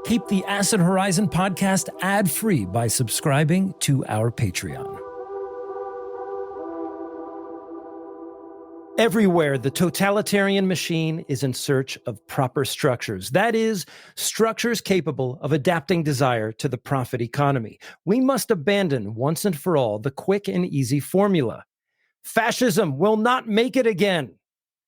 Keep the Acid Horizon podcast ad-free by subscribing to our Patreon. Everywhere, the totalitarian machine is in search of proper structures. That is, structures capable of adapting desire to the profit economy. We must abandon once and for all the quick and easy formula. Fascism will not make it again.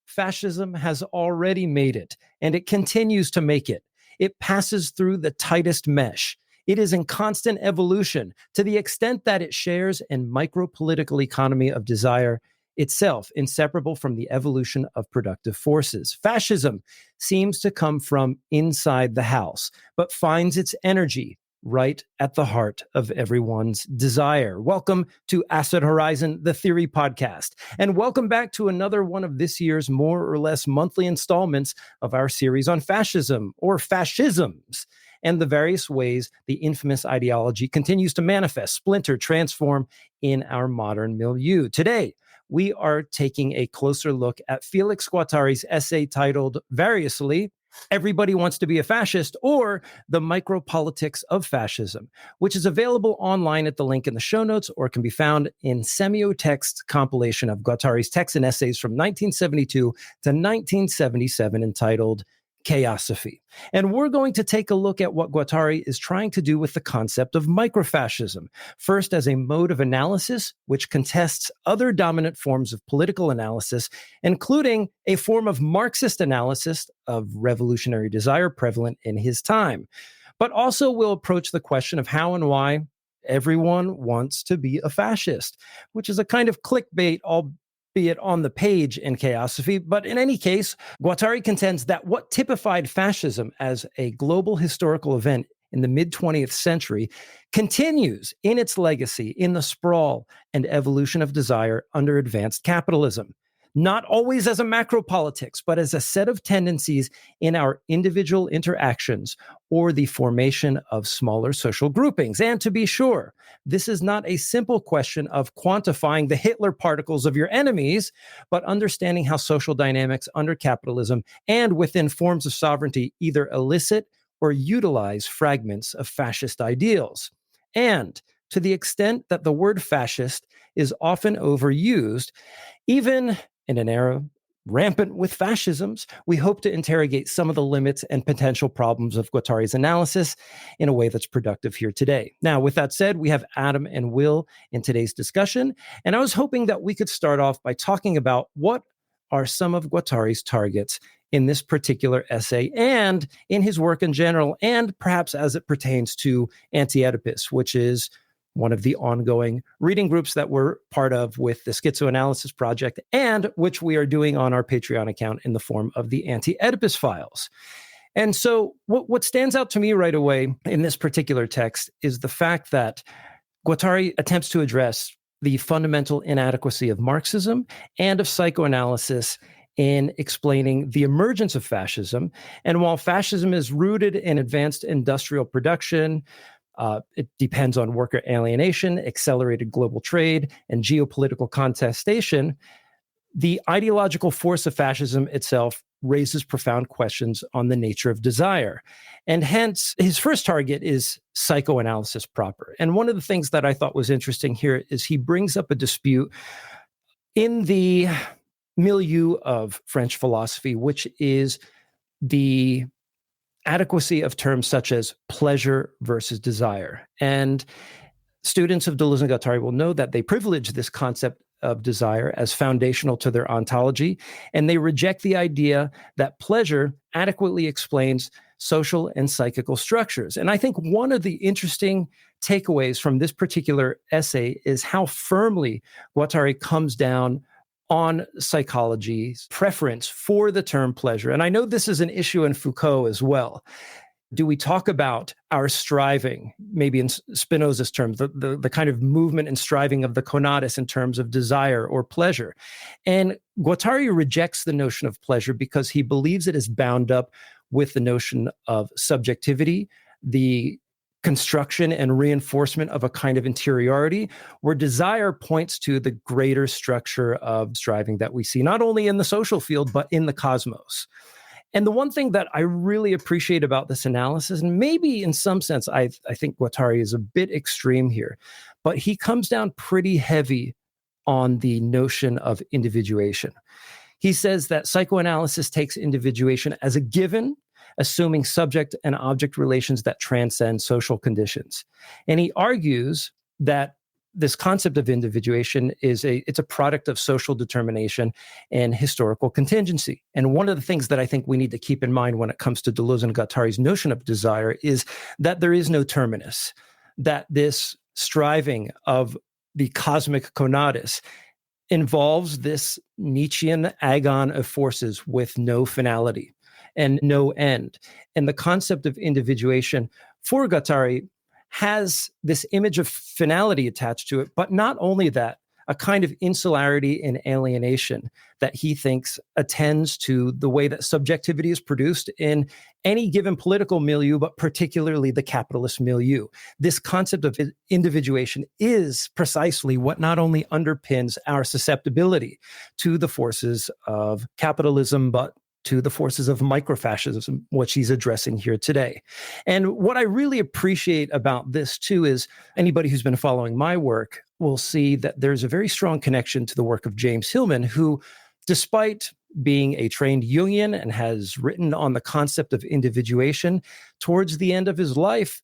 Fascism has already made it, and it continues to make it. It passes through the tightest mesh. It is in constant evolution to the extent that it shares in micro-political economy of desire, itself inseparable from the evolution of productive forces. Fascism seems to come from inside the house, but finds its energy right at the heart of everyone's desire. Welcome to Acid Horizon, the Theory Podcast, and welcome back to another one of this year's more or less monthly installments of our series on fascism, or fascisms, and the various ways the infamous ideology continues to manifest, splinter, transform in our modern milieu. Today, we are taking a closer look at Félix Guattari's essay titled, variously, Everybody Wants to be a Fascist, or The Micropolitics of Fascism, which is available online at the link in the show notes or can be found in Semiotext compilation of Guattari's texts and essays from 1972 to 1977 entitled Chaosophy. And we're going to take a look at what Guattari is trying to do with the concept of microfascism, first as a mode of analysis which contests other dominant forms of political analysis, including a form of Marxist analysis of revolutionary desire prevalent in his time. But also will approach the question of how and why everyone wants to be a fascist, which is a kind of clickbait, albeit on the page in Chaosophy. But in any case, Guattari contends that what typified fascism as a global historical event in the mid-20th century continues in its legacy in the sprawl and evolution of desire under advanced capitalism. Not always as a macropolitics, but as a set of tendencies in our individual interactions or the formation of smaller social groupings. And to be sure, this is not a simple question of quantifying the Hitler particles of your enemies, but understanding how social dynamics under capitalism and within forms of sovereignty either elicit or utilize fragments of fascist ideals. And to the extent that the word fascist is often overused, even in an era rampant with fascisms, we hope to interrogate some of the limits and potential problems of Guattari's analysis in a way that's productive here today. Now, with that said, we have Adam and Will in today's discussion, and I was hoping that we could start off by talking about what are some of Guattari's targets in this particular essay and in his work in general, and perhaps as it pertains to Anti-Oedipus, which is one of the ongoing reading groups that we're part of with the Schizoanalysis Project, and which we are doing on our Patreon account in the form of the Anti-Oedipus files. And so what stands out to me right away in this particular text is the fact that Guattari attempts to address the fundamental inadequacy of Marxism and of psychoanalysis in explaining the emergence of fascism. And while fascism is rooted in advanced industrial production, it depends on worker alienation, accelerated global trade, and geopolitical contestation, the ideological force of fascism itself raises profound questions on the nature of desire. And hence, his first target is psychoanalysis proper. And one of the things that I thought was interesting here is he brings up a dispute in the milieu of French philosophy, which is the adequacy of terms such as pleasure versus desire. And students of Deleuze and Guattari will know that they privilege this concept of desire as foundational to their ontology, and they reject the idea that pleasure adequately explains social and psychical structures. And I think one of the interesting takeaways from this particular essay is how firmly Guattari comes down on psychology's preference for the term pleasure. And I know this is an issue in Foucault as well. Do we talk about our striving, maybe in Spinoza's terms, the kind of movement and striving of the conatus in terms of desire or pleasure? And Guattari rejects the notion of pleasure because he believes it is bound up with the notion of subjectivity, the construction and reinforcement of a kind of interiority, where desire points to the greater structure of striving that we see, not only in the social field, but in the cosmos. And the one thing that I really appreciate about this analysis, and maybe in some sense, I think Guattari is a bit extreme here, but he comes down pretty heavy on the notion of individuation. He says that psychoanalysis takes individuation as a given, assuming subject and object relations that transcend social conditions. And he argues that this concept of individuation it's a product of social determination and historical contingency. And one of the things that I think we need to keep in mind when it comes to Deleuze and Guattari's notion of desire is that there is no terminus, that this striving of the cosmic conatus involves this Nietzschean agon of forces with no finality and no end. And the concept of individuation for Guattari has this image of finality attached to it, but not only that, a kind of insularity and alienation that he thinks attends to the way that subjectivity is produced in any given political milieu, but particularly the capitalist milieu. This concept of individuation is precisely what not only underpins our susceptibility to the forces of capitalism, but to the forces of micro-fascism, which he's addressing here today. And what I really appreciate about this too is anybody who's been following my work will see that there's a very strong connection to the work of James Hillman, who, despite being a trained Jungian and has written on the concept of individuation, towards the end of his life,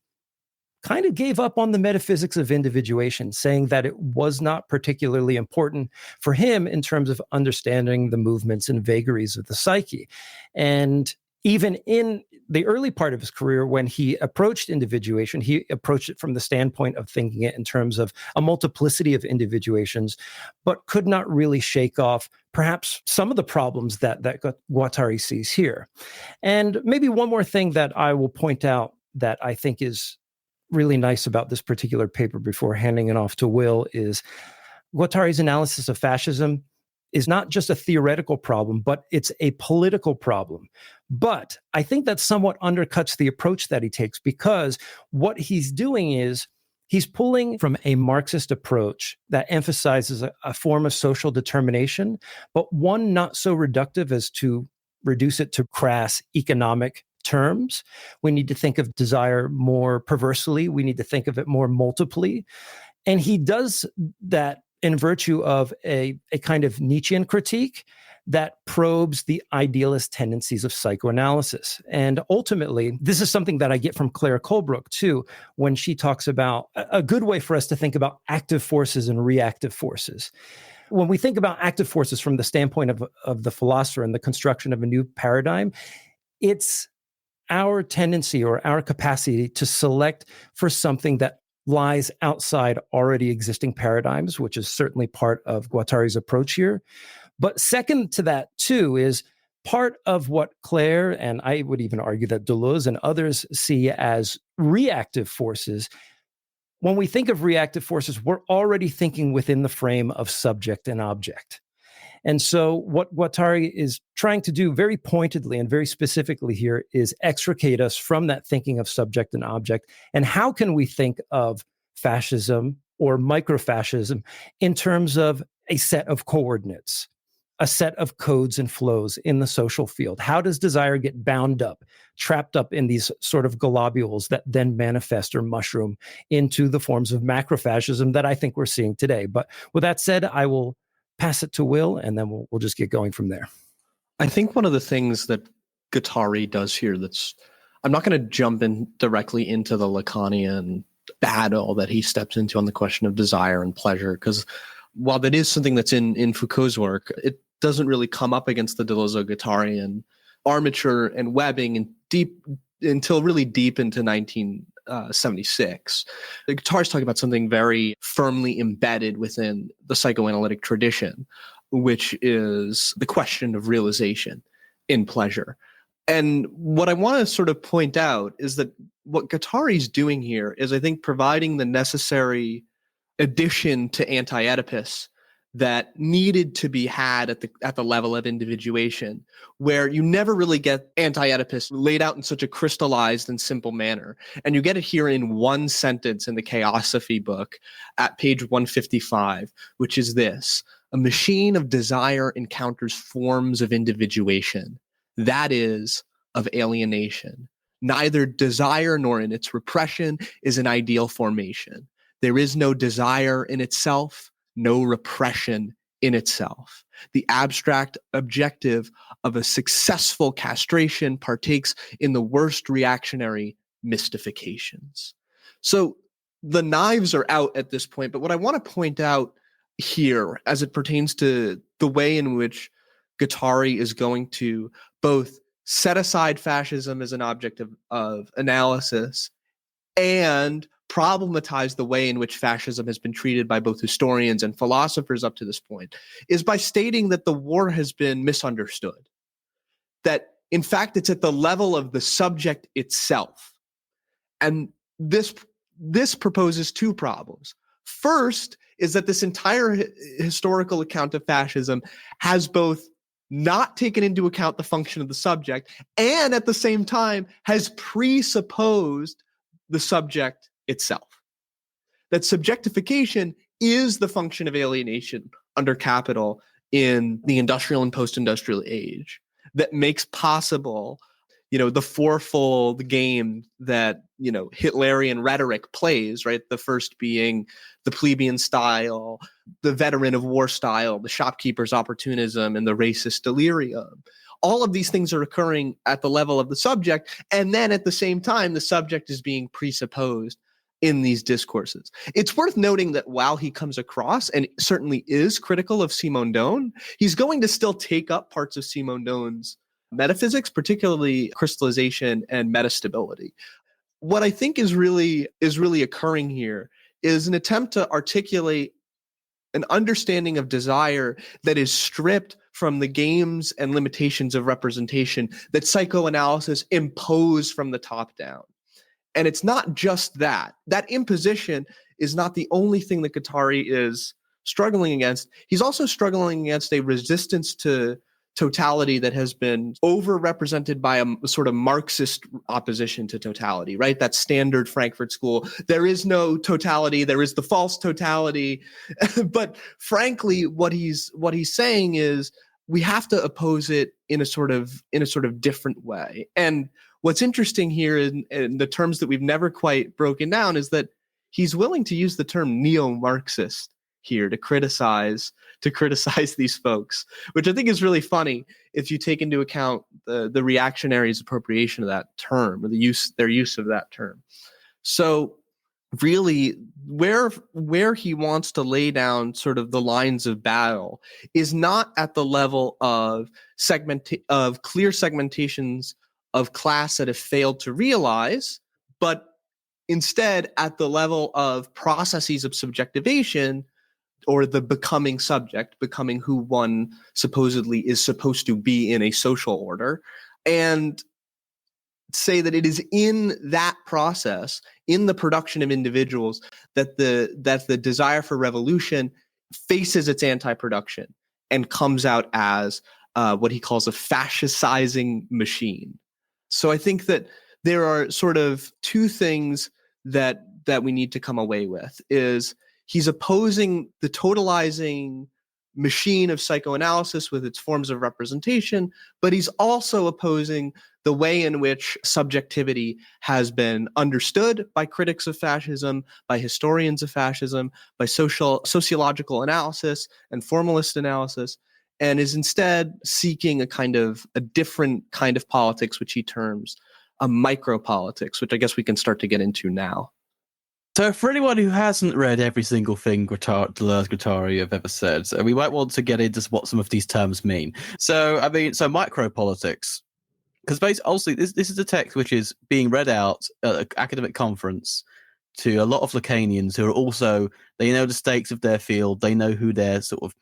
kind of gave up on the metaphysics of individuation, saying that it was not particularly important for him in terms of understanding the movements and vagaries of the psyche. And even in the early part of his career, when he approached individuation, he approached it from the standpoint of thinking it in terms of a multiplicity of individuations, but could not really shake off perhaps some of the problems that Guattari sees here. And maybe one more thing that I will point out that I think is really nice about this particular paper before handing it off to Will is Guattari's analysis of fascism is not just a theoretical problem, but it's a political problem. But I think that somewhat undercuts the approach that he takes, because what he's doing is he's pulling from a Marxist approach that emphasizes a form of social determination, but one not so reductive as to reduce it to crass economic terms. We need to think of desire more perversely. We need to think of it more multiply. And he does that in virtue of a kind of Nietzschean critique that probes the idealist tendencies of psychoanalysis. And ultimately, this is something that I get from Claire Colebrook too, when she talks about a good way for us to think about active forces and reactive forces. When we think about active forces from the standpoint of the philosopher and the construction of a new paradigm, it's our tendency or our capacity to select for something that lies outside already existing paradigms, which is certainly part of Guattari's approach here. But second to that, too, is part of what Claire, and I would even argue that Deleuze and others see as reactive forces. When we think of reactive forces, we're already thinking within the frame of subject and object. And so what Guattari is trying to do very pointedly and very specifically here is extricate us from that thinking of subject and object. And how can we think of fascism or micro-fascism in terms of a set of coordinates, a set of codes and flows in the social field? How does desire get bound up, trapped up in these sort of globules that then manifest or mushroom into the forms of macro-fascism that I think we're seeing today? But with that said, I will pass it to Will, and then we'll just get going from there. I think one of the things that Guattari does here I'm not going to jump in directly into the Lacanian battle that he steps into on the question of desire and pleasure, because while that is something that's in Foucault's work, it doesn't really come up against the Deleuze-Guattarian armature and webbing until really deep into 1976. The Guattari's talking about something very firmly embedded within the psychoanalytic tradition, which is the question of realization in pleasure. And what I want to sort of point out is that what Guattari's doing here is, I think, providing the necessary addition to anti-Oedipus that needed to be had at the level of individuation, where you never really get anti-Oedipus laid out in such a crystallized and simple manner. And you get it here in one sentence in the Chaosophy book at page 155, which is this: a machine of desire encounters forms of individuation that is of alienation. Neither desire nor in its repression is an ideal formation. There is no desire in itself, no repression in itself. The abstract objective of a successful castration partakes in the worst reactionary mystifications. So the knives are out at this point, but what I want to point out here as it pertains to the way in which Guattari is going to both set aside fascism as an object of analysis and problematize the way in which fascism has been treated by both historians and philosophers up to this point is by stating that the war has been misunderstood. That, in fact, it's at the level of the subject itself. And this proposes two problems. First is that this entire historical account of fascism has both not taken into account the function of the subject and at the same time has presupposed the subject itself. That subjectification is the function of alienation under capital in the industrial and post-industrial age that makes possible, the fourfold game that, Hitlerian rhetoric plays, right? The first being the plebeian style, the veteran of war style, the shopkeeper's opportunism, and the racist delirium. All of these things are occurring at the level of the subject, and then at the same time, the subject is being presupposed in these discourses. It's worth noting that while he comes across and certainly is critical of Simondon, he's going to still take up parts of Simondon's metaphysics, particularly crystallization and metastability. What I think is really occurring here is an attempt to articulate an understanding of desire that is stripped from the games and limitations of representation that psychoanalysis imposed from the top down. And it's not just that. That imposition is not the only thing that Guattari is struggling against. He's also struggling against a resistance to totality that has been overrepresented by a sort of Marxist opposition to totality, right? That standard Frankfurt School. There is no totality. There is the false totality. But frankly, what he's saying is we have to oppose it in a sort of different way. And what's interesting here in the terms that we've never quite broken down is that he's willing to use the term neo-Marxist here to criticize these folks, which I think is really funny if you take into account the reactionaries' appropriation of that term or their use of that term. So really where he wants to lay down sort of the lines of battle is not at the level of clear segmentations of class that have failed to realize, but instead at the level of processes of subjectivation or the becoming subject, becoming who one supposedly is supposed to be in a social order, and say that it is in that process, in the production of individuals, that the desire for revolution faces its anti-production and comes out as what he calls a fascicizing machine. So I think that there are sort of two things that we need to come away with is he's opposing the totalizing machine of psychoanalysis with its forms of representation, but he's also opposing the way in which subjectivity has been understood by critics of fascism, by historians of fascism, by sociological analysis and formalist analysis, and is instead seeking a different kind of politics, which he terms a micropolitics, which I guess we can start to get into now. So for anyone who hasn't read every single thing Deleuze Guattari have ever said, we might want to get into what some of these terms mean. So micropolitics, because basically, also, this is a text which is being read out at an academic conference to a lot of Lacanians who are also, they know the stakes of their field, they know who they're sort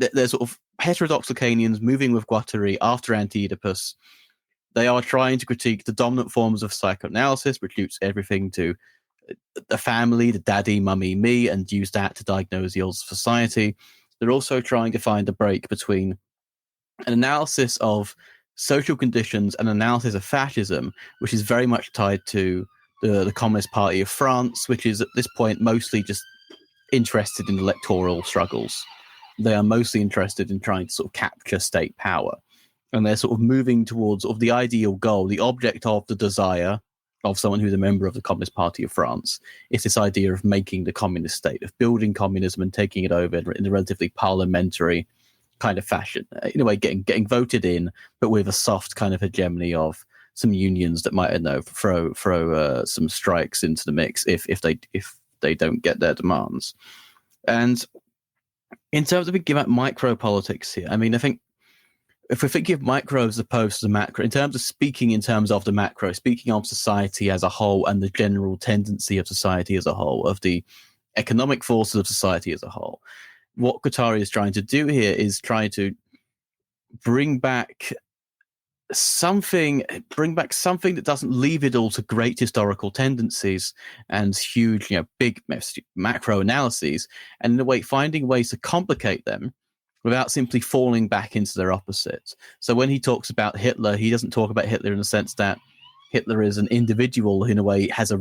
of heterodox Lacanians moving with Guattari after Anti-Oedipus. They are trying to critique the dominant forms of psychoanalysis, reduce everything to the family, the daddy, mummy, me, and use that to diagnose the old society. They're also trying to find a break between an analysis of social conditions and analysis of fascism, which is very much tied to the Communist Party of France, which is at this point mostly just interested in electoral struggles. They are mostly interested in trying to sort of capture state power. and they're sort of moving towards sort of the ideal goal, the object of the desire of someone who's a member of the Communist Party of France. It's this idea of making the communist state, of building communism and taking it over in a relatively parliamentary kind of fashion, in a way getting voted in, but with a soft kind of hegemony of some unions that might, I don't know, throw some strikes into the mix if they don't get their demands. And in terms of thinking about micro-politics here, I mean, I think if we're thinking of micro as opposed to the macro, in terms of the macro, speaking of society as a whole and the general tendency of society as a whole, of the economic forces of society as a whole, what Guattari is trying to do here is try to bring back something that doesn't leave it all to great historical tendencies and huge, big macro analyses, and in a way finding ways to complicate them without simply falling back into their opposites. So when he talks about Hitler, he doesn't talk about Hitler in the sense that Hitler is an individual who, in a way, has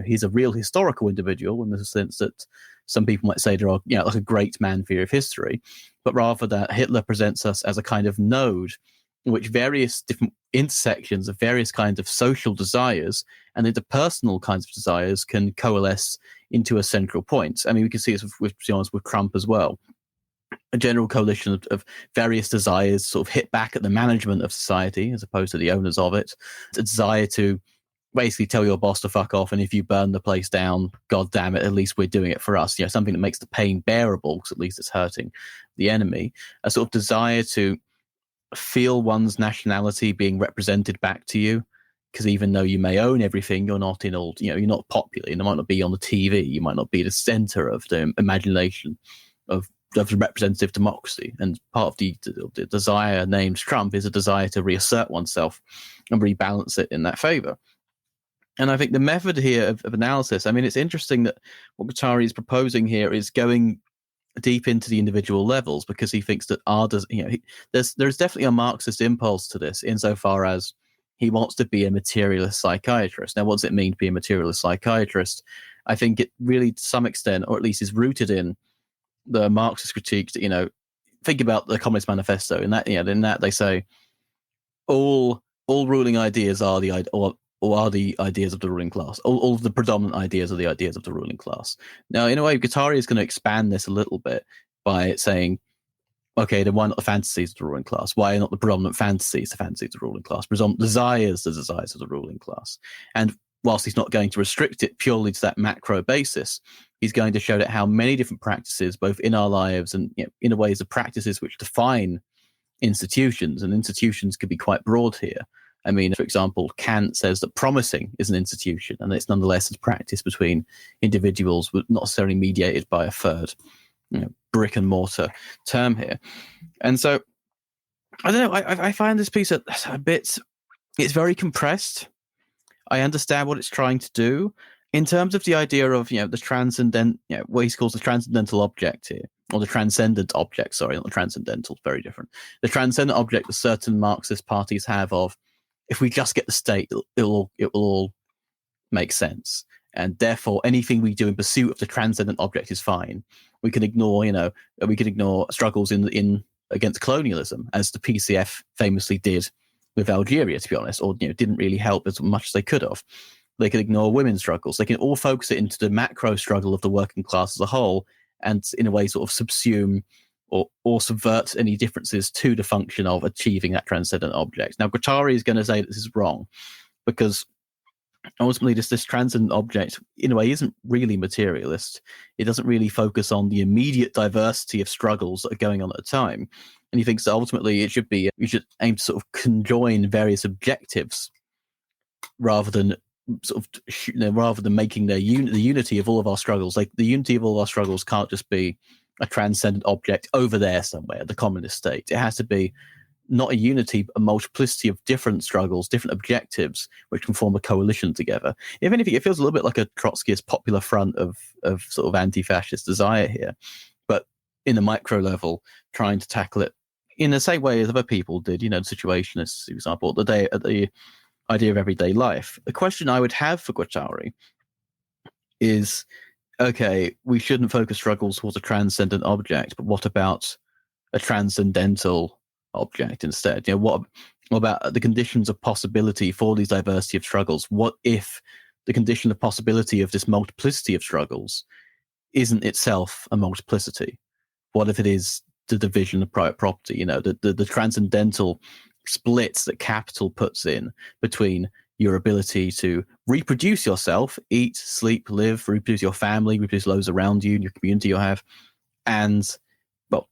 he's a real historical individual in the sense that some people might say there are, like a great man figure of history, but rather that Hitler presents us as a kind of node in which various different intersections of various kinds of social desires and interpersonal kinds of desires can coalesce into a central point. I mean, we can see this with Trump as well. A general coalition of various desires sort of hit back at the management of society as opposed to the owners of it. It's a desire to basically tell your boss to fuck off, and if you burn the place down, god damn it, at least we're doing it for us. Something that makes the pain bearable, because at least it's hurting the enemy. A sort of desire to feel one's nationality being represented back to you, because even though you may own everything, you're not you're not popular. You might not be on the TV. You might not be the center of the imagination of representative democracy. And part of the desire named Trump is a desire to reassert oneself and rebalance it in that favor. And I think the method here of analysis, I mean, it's interesting that what Guattari is proposing here is going deep into the individual levels, because he thinks that there's definitely a Marxist impulse to this, insofar as he wants to be a materialist psychiatrist. Now, what does it mean to be a materialist psychiatrist? I think it really, to some extent, or at least is rooted in the Marxist critique that, think about the Communist Manifesto. In that they say all ruling ideas are the ideas of the ruling class. All of the predominant ideas are the ideas of the ruling class. Now, in a way, Guattari is going to expand this a little bit by saying, okay, then why not the fantasies of the ruling class? Why are not the predominant fantasies the fantasies of the ruling class? Predominant desires the desires of the ruling class. And whilst he's not going to restrict it purely to that macro basis, he's going to show that how many different practices, both in our lives and in a way, the practices which define institutions, and institutions could be quite broad here. I mean, for example, Kant says that promising is an institution, and it's nonetheless a practice between individuals, but not necessarily mediated by a third, brick and mortar term here. And so, I don't know, I find this piece a bit, it's very compressed. I understand what it's trying to do. In terms of the idea of, the transcendent, what he calls the transcendental object here, or the transcendent object, sorry, not the transcendental, very different. The transcendent object that certain Marxist parties have of, if we just get the state, it will all make sense. And therefore, anything we do in pursuit of the transcendent object is fine. We can ignore, struggles in against colonialism, as the PCF famously did with Algeria, to be honest, or didn't really help as much as they could have. They can ignore women's struggles. They can all focus it into the macro struggle of the working class as a whole, and in a way sort of subsume or subvert any differences to the function of achieving that transcendent object. Now, Guattari is going to say that this is wrong, because ultimately this transcendent object, in a way, isn't really materialist. It doesn't really focus on the immediate diversity of struggles that are going on at the time. And he thinks that ultimately you should aim to sort of conjoin various objectives rather than making the unity of all of our struggles. Like, the unity of all our struggles can't just be a transcendent object over there somewhere, the communist state. It has to be not a unity, but a multiplicity of different struggles, different objectives, which can form a coalition together. If anything, it feels a little bit like a Trotskyist popular front of sort of anti-fascist desire here, but in the micro level, trying to tackle it in the same way as other people did, the situationists, for example, the idea of everyday life. The question I would have for Guattari is, okay, we shouldn't focus struggles towards a transcendent object, but what about a transcendental object instead. What about the conditions of possibility for these diversity of struggles? What if the condition of possibility of this multiplicity of struggles isn't itself a multiplicity? What if it is the division of private property, the transcendental splits that capital puts in between your ability to reproduce yourself, eat, sleep, live, reproduce your family, reproduce those around you, your community you have, and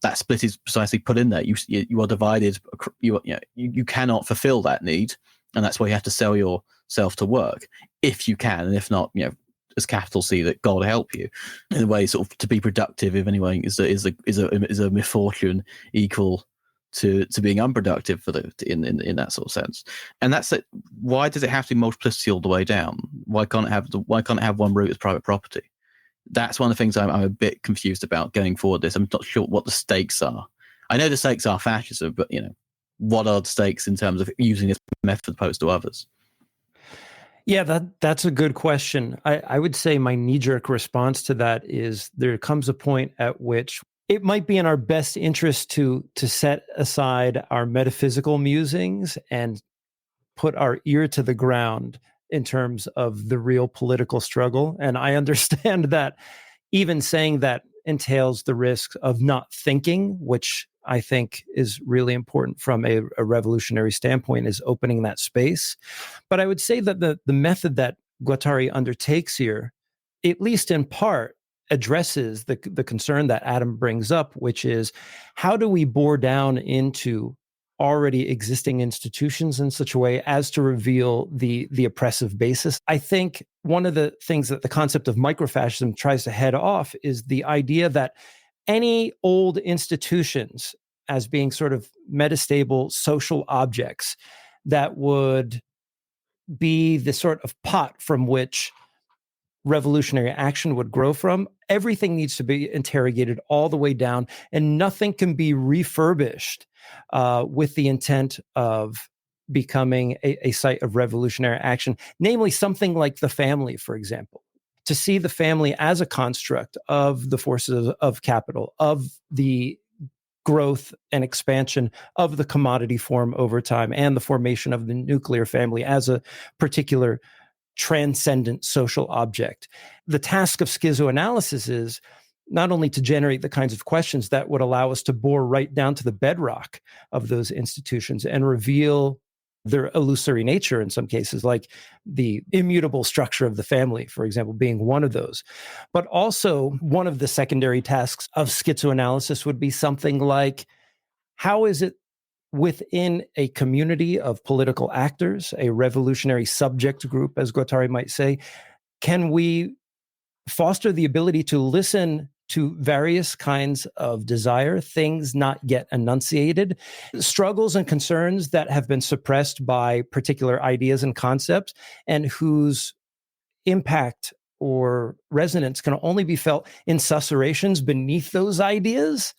that split is precisely put in there. You are divided. You cannot fulfill that need, and that's why you have to sell yourself to work if you can, and if not, as capital C, that God help you in a way, sort of to be productive. If anyway, is a misfortune equal to being unproductive in that sort of sense. And that's it. Why does it have to be multiplicity all the way down? Why can't it have one root as private property? That's one of the things I'm a bit confused about going forward. I'm not sure what the stakes are. I know the stakes are fascism, but what are the stakes in terms of using this method opposed to others? Yeah, that's a good question. I would say my knee-jerk response to that is there comes a point at which it might be in our best interest to set aside our metaphysical musings and put our ear to the ground in terms of the real political struggle. And I understand that even saying that entails the risk of not thinking, which I think is really important from a revolutionary standpoint, is opening that space. But I would say that the method that Guattari undertakes here, at least in part, addresses the concern that Adam brings up, which is how do we bore down into already existing institutions in such a way as to reveal the oppressive basis. I think one of the things that the concept of micro-fascism tries to head off is the idea that any old institutions as being sort of metastable social objects that would be the sort of pot from which revolutionary action would grow from, everything needs to be interrogated all the way down, and nothing can be refurbished with the intent of becoming a site of revolutionary action, namely something like the family, for example. To see the family as a construct of the forces of capital, of the growth and expansion of the commodity form over time, and the formation of the nuclear family as a particular transcendent social object. The task of schizoanalysis is not only to generate the kinds of questions that would allow us to bore right down to the bedrock of those institutions and reveal their illusory nature in some cases, like the immutable structure of the family, for example, being one of those. But also, one of the secondary tasks of schizoanalysis would be something like, how is it within a community of political actors, a revolutionary subject group, as Guattari might say, can we foster the ability to listen to various kinds of desire, things not yet enunciated, struggles and concerns that have been suppressed by particular ideas and concepts, and whose impact or resonance can only be felt in susurrations beneath those ideas.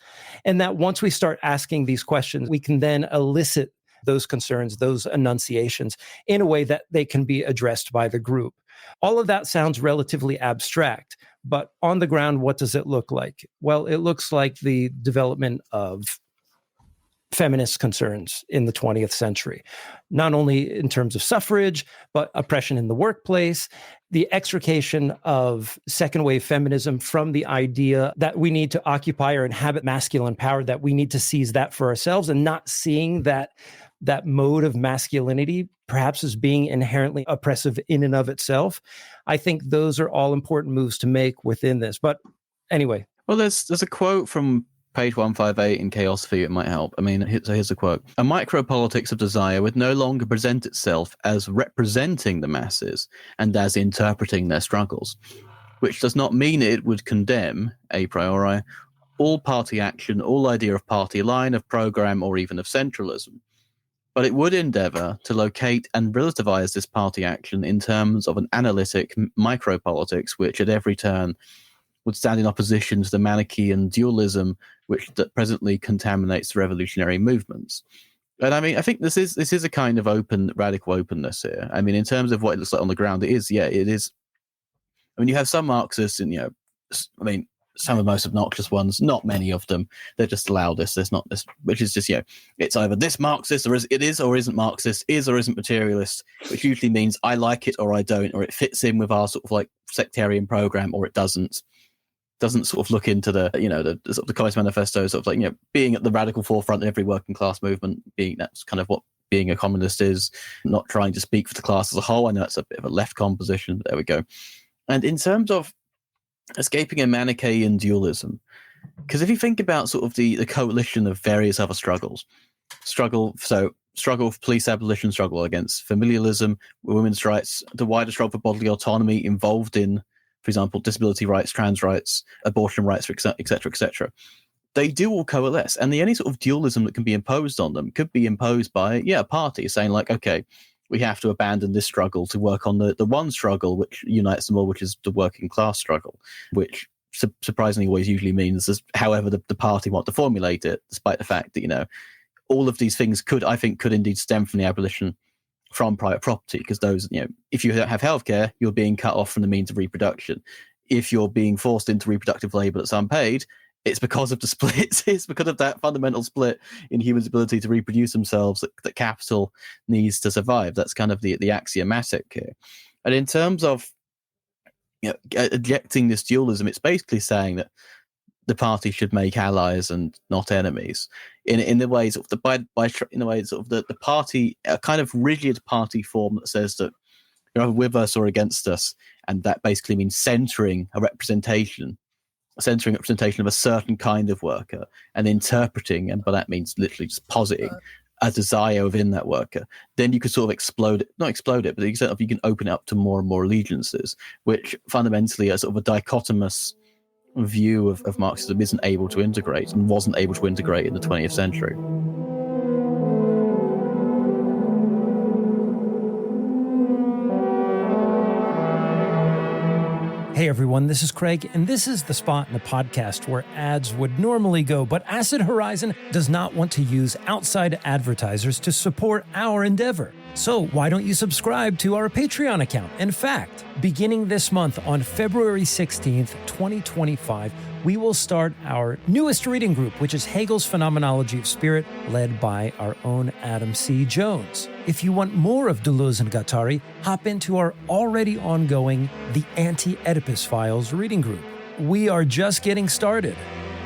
And that once we start asking these questions, we can then elicit those concerns, those enunciations in a way that they can be addressed by the group. All of that sounds relatively abstract, but on the ground, what does it look like? Well, it looks like the development of feminist concerns in the 20th century, not only in terms of suffrage, but oppression in the workplace, the extrication of second wave feminism from the idea that we need to occupy or inhabit masculine power, that we need to seize that for ourselves, and not seeing that mode of masculinity perhaps as being inherently oppressive in and of itself. I think those are all important moves to make within this. But anyway. Well, there's a quote from page 158 in Chaosophy, it might help. I mean, here's a quote. A micropolitics of desire would no longer present itself as representing the masses and as interpreting their struggles, which does not mean it would condemn, a priori, all party action, all idea of party line, of program, or even of centralism. But it would endeavor to locate and relativize this party action in terms of an analytic micropolitics, which at every turn would stand in opposition to the Manichaean dualism which that presently contaminates the revolutionary movements. And I mean, I think this is a kind of radical openness here. I mean, in terms of what it looks like on the ground, it is. I mean, you have some Marxists, and some of the most obnoxious ones, not many of them. They're just the loudest. There's not this, which is just, it's either this Marxist, or it is or isn't Marxist, is or isn't materialist, which usually means I like it or I don't, or it fits in with our sort of like sectarian program, or it doesn't sort of look into the, the sort of the Communist Manifesto, sort of like, being at the radical forefront of every working class movement, that's kind of what being a communist is, not trying to speak for the class as a whole. I know it's a bit of a left composition, but there we go. And in terms of escaping a Manichaean dualism, because if you think about sort of the coalition of various other struggle for police abolition, struggle against familialism, women's rights, the wider struggle for bodily autonomy involved in, for example, disability rights, trans rights, abortion rights, etc. They do all coalesce, and the only sort of dualism that can be imposed on them could be imposed by a party saying like, okay, we have to abandon this struggle to work on the one struggle which unites them all, which is the working class struggle, which surprisingly always usually means however the party want to formulate it, despite the fact that, all of these things could indeed stem from the abolition from private property, because those, if you don't have healthcare, you're being cut off from the means of reproduction. If you're being forced into reproductive labor that's unpaid, it's because of the split. It's because of that fundamental split in humans' ability to reproduce themselves that capital needs to survive. That's kind of the axiomatic here. And in terms of ejecting this dualism, it's basically saying that the party should make allies and not enemies. In the ways of the party, a kind of rigid party form that says that you're either with us or against us, and that basically means centering a representation of a certain kind of worker and interpreting, and by that means literally just positing a desire within that worker. Then you could sort of not explode it, but you can open it up to more and more allegiances, which fundamentally are sort of a dichotomous view of Marxism isn't able to integrate and wasn't able to integrate in the 20th century. Hey everyone, this is Craig, and this is the spot in the podcast where ads would normally go, but Acid Horizon does not want to use outside advertisers to support our endeavor. So why don't you subscribe to our Patreon account? In fact, beginning this month on February 16th, 2025, we will start our newest reading group, which is Hegel's Phenomenology of Spirit, led by our own Adam C. Jones. If you want more of Deleuze and Guattari, hop into our already ongoing The Anti-Oedipus Files reading group. We are just getting started.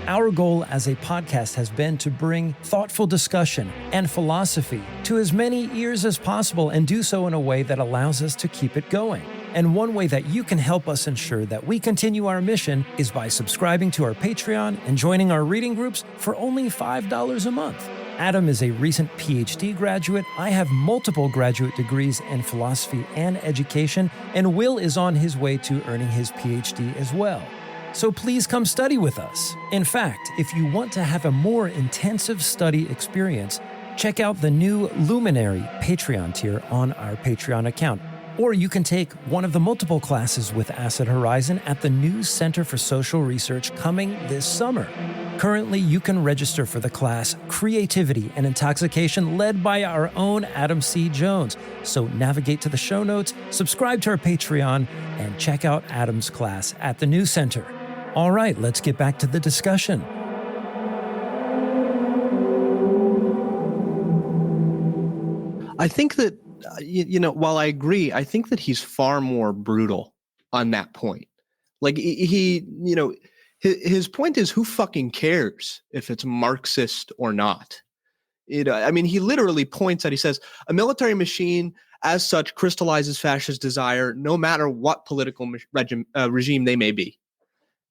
Our goal as a podcast has been to bring thoughtful discussion and philosophy to as many ears as possible, and do so in a way that allows us to keep it going. And one way that you can help us ensure that we continue our mission is by subscribing to our Patreon and joining our reading groups for only $5 a month. Adam is a recent PhD graduate. I have multiple graduate degrees in philosophy and education, and Will is on his way to earning his PhD as well. So please come study with us. In fact, if you want to have a more intensive study experience, check out the new Luminary Patreon tier on our Patreon account. Or you can take one of the multiple classes with Acid Horizon at the new Center for Social Research coming this summer. Currently, you can register for the class Creativity and Intoxication, led by our own Adam C. Jones. So navigate to the show notes, subscribe to our Patreon, and check out Adam's class at the new center. All right, let's get back to the discussion. I think that, while I agree, I think that he's far more brutal on that point. Like his point is, who fucking cares if it's Marxist or not? He literally points out, he says, a military machine as such crystallizes fascist desire no matter what political regime they may be.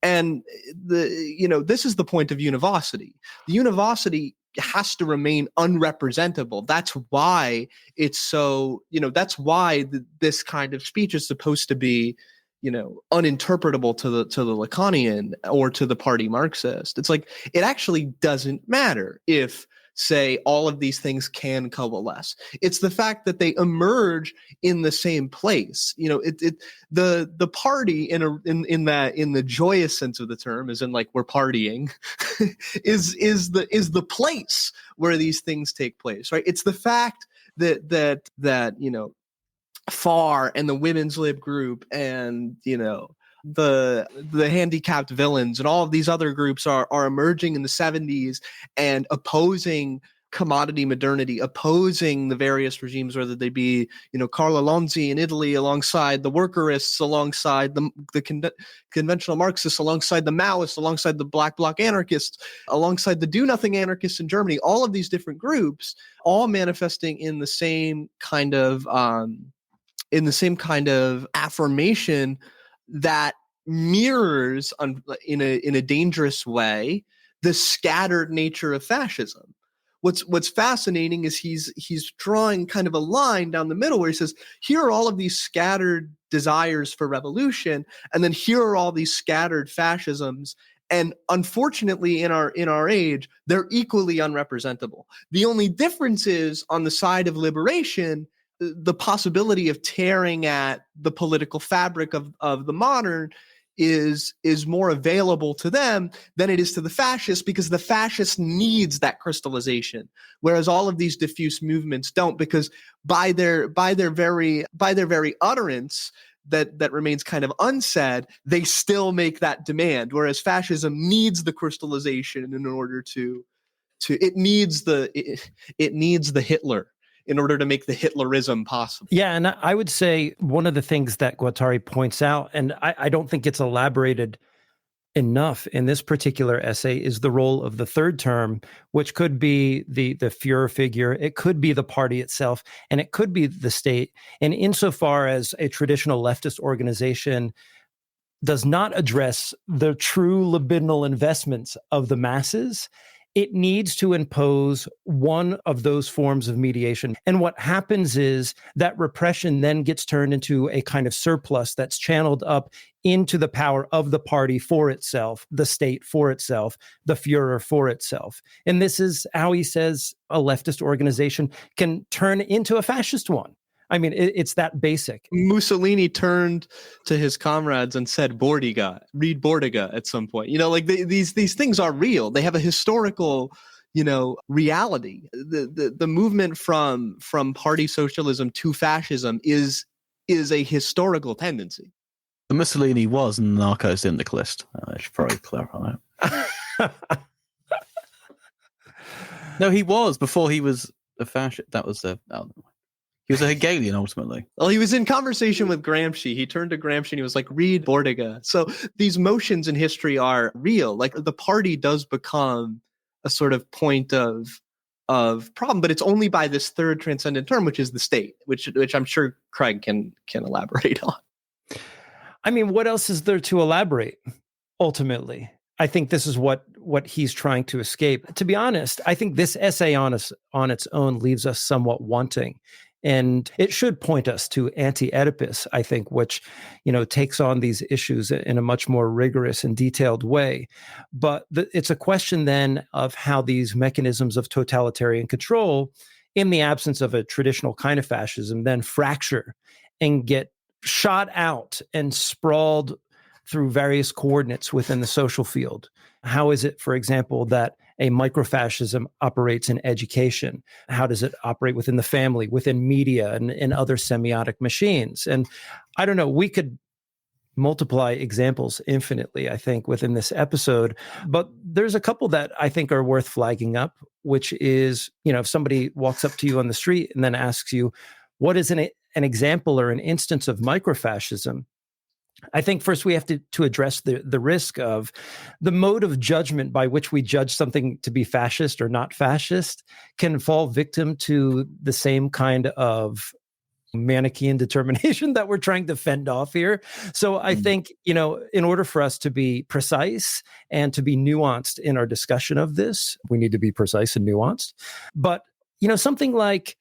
And this is the point of univocity. The univocity has to remain unrepresentable. That's why it's so, that's why this kind of speech is supposed to be, uninterpretable to the Lacanian or to the party Marxist. It's like, it actually doesn't matter if, say, all of these things can coalesce. It's the fact that they emerge in the same place. The party in the joyous sense of the term, as in like we're partying, is the place where these things take place, right? It's the fact that FAR and the women's lib group and the handicapped villains, and all of these other groups are emerging in the 70s and opposing commodity modernity, opposing the various regimes, whether they be, Carlo Lonzi in Italy alongside the workerists, alongside the conventional Marxists, alongside the Maoists, alongside the Black Bloc anarchists, alongside the do-nothing anarchists in Germany. All of these different groups, all manifesting in the same kind of affirmation that mirrors, in a dangerous way, the scattered nature of fascism. What's fascinating is he's drawing kind of a line down the middle where he says, here are all of these scattered desires for revolution, and then here are all these scattered fascisms. And unfortunately, in our age, they're equally unrepresentable. The only difference is, on the side of liberation, the possibility of tearing at the political fabric of the modern is more available to them than it is to the fascists, because the fascist needs that crystallization, whereas all of these diffuse movements don't, because by their very utterance that remains kind of unsaid, they still make that demand, whereas fascism needs the crystallization in order to it needs the Hitler in order to make the Hitlerism possible. Yeah, and I would say one of the things that Guattari points out, and I don't think it's elaborated enough in this particular essay, is the role of the third term, which could be the Führer figure, it could be the party itself, and it could be the state. And insofar as a traditional leftist organization does not address the true libidinal investments of the masses, it needs to impose one of those forms of mediation. And what happens is that repression then gets turned into a kind of surplus that's channeled up into the power of the party for itself, the state for itself, the Führer for itself. And this is how he says a leftist organization can turn into a fascist one. I mean, it's that basic. Mussolini turned to his comrades and said, Bordiga, read Bordiga at some point. These things are real. They have a historical, reality. The movement from party socialism to fascism is a historical tendency. Mussolini was a narco-syndicalist. I should probably clarify that. No, he was, before he was a fascist. That was he was a Hegelian, ultimately. Well, he was in conversation with Gramsci. He turned to Gramsci and he was like, read Bordiga. So these motions in history are real. Like, the party does become a sort of point of problem, but it's only by this third transcendent term, which is the state, which I'm sure Craig can elaborate on. I mean, what else is there to elaborate, ultimately? I think this is what he's trying to escape. To be honest, I think this essay on its own leaves us somewhat wanting. And it should point us to Anti-Oedipus, I think, which, takes on these issues in a much more rigorous and detailed way. But it's a question then of how these mechanisms of totalitarian control, in the absence of a traditional kind of fascism, then fracture and get shot out and sprawled through various coordinates within the social field. How is it, for example, that a micro-fascism operates in education? How does it operate within the family, within media, and other semiotic machines? And I don't know, we could multiply examples infinitely, I think, within this episode. But there's a couple that I think are worth flagging up, which is, if somebody walks up to you on the street and then asks you, what is an example or an instance of micro-fascism? I think first we have to address the risk of the mode of judgment by which we judge something to be fascist or not fascist can fall victim to the same kind of Manichaean determination that we're trying to fend off here. So I think, in order for us to be precise and to be nuanced in our discussion of this, we need to be precise and nuanced. But, something like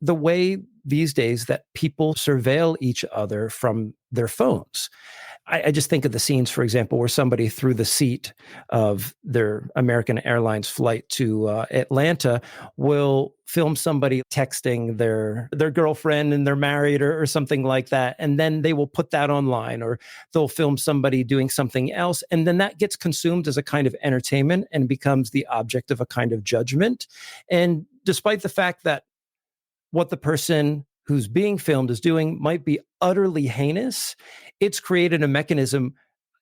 the way these days that people surveil each other from their phones. I just think of the scenes, for example, where somebody through the seat of their American Airlines flight to Atlanta will film somebody texting their girlfriend and they're married or something like that. And then they will put that online, or they'll film somebody doing something else. And then that gets consumed as a kind of entertainment and becomes the object of a kind of judgment. And despite the fact that what the person who's being filmed is doing might be utterly heinous, it's created a mechanism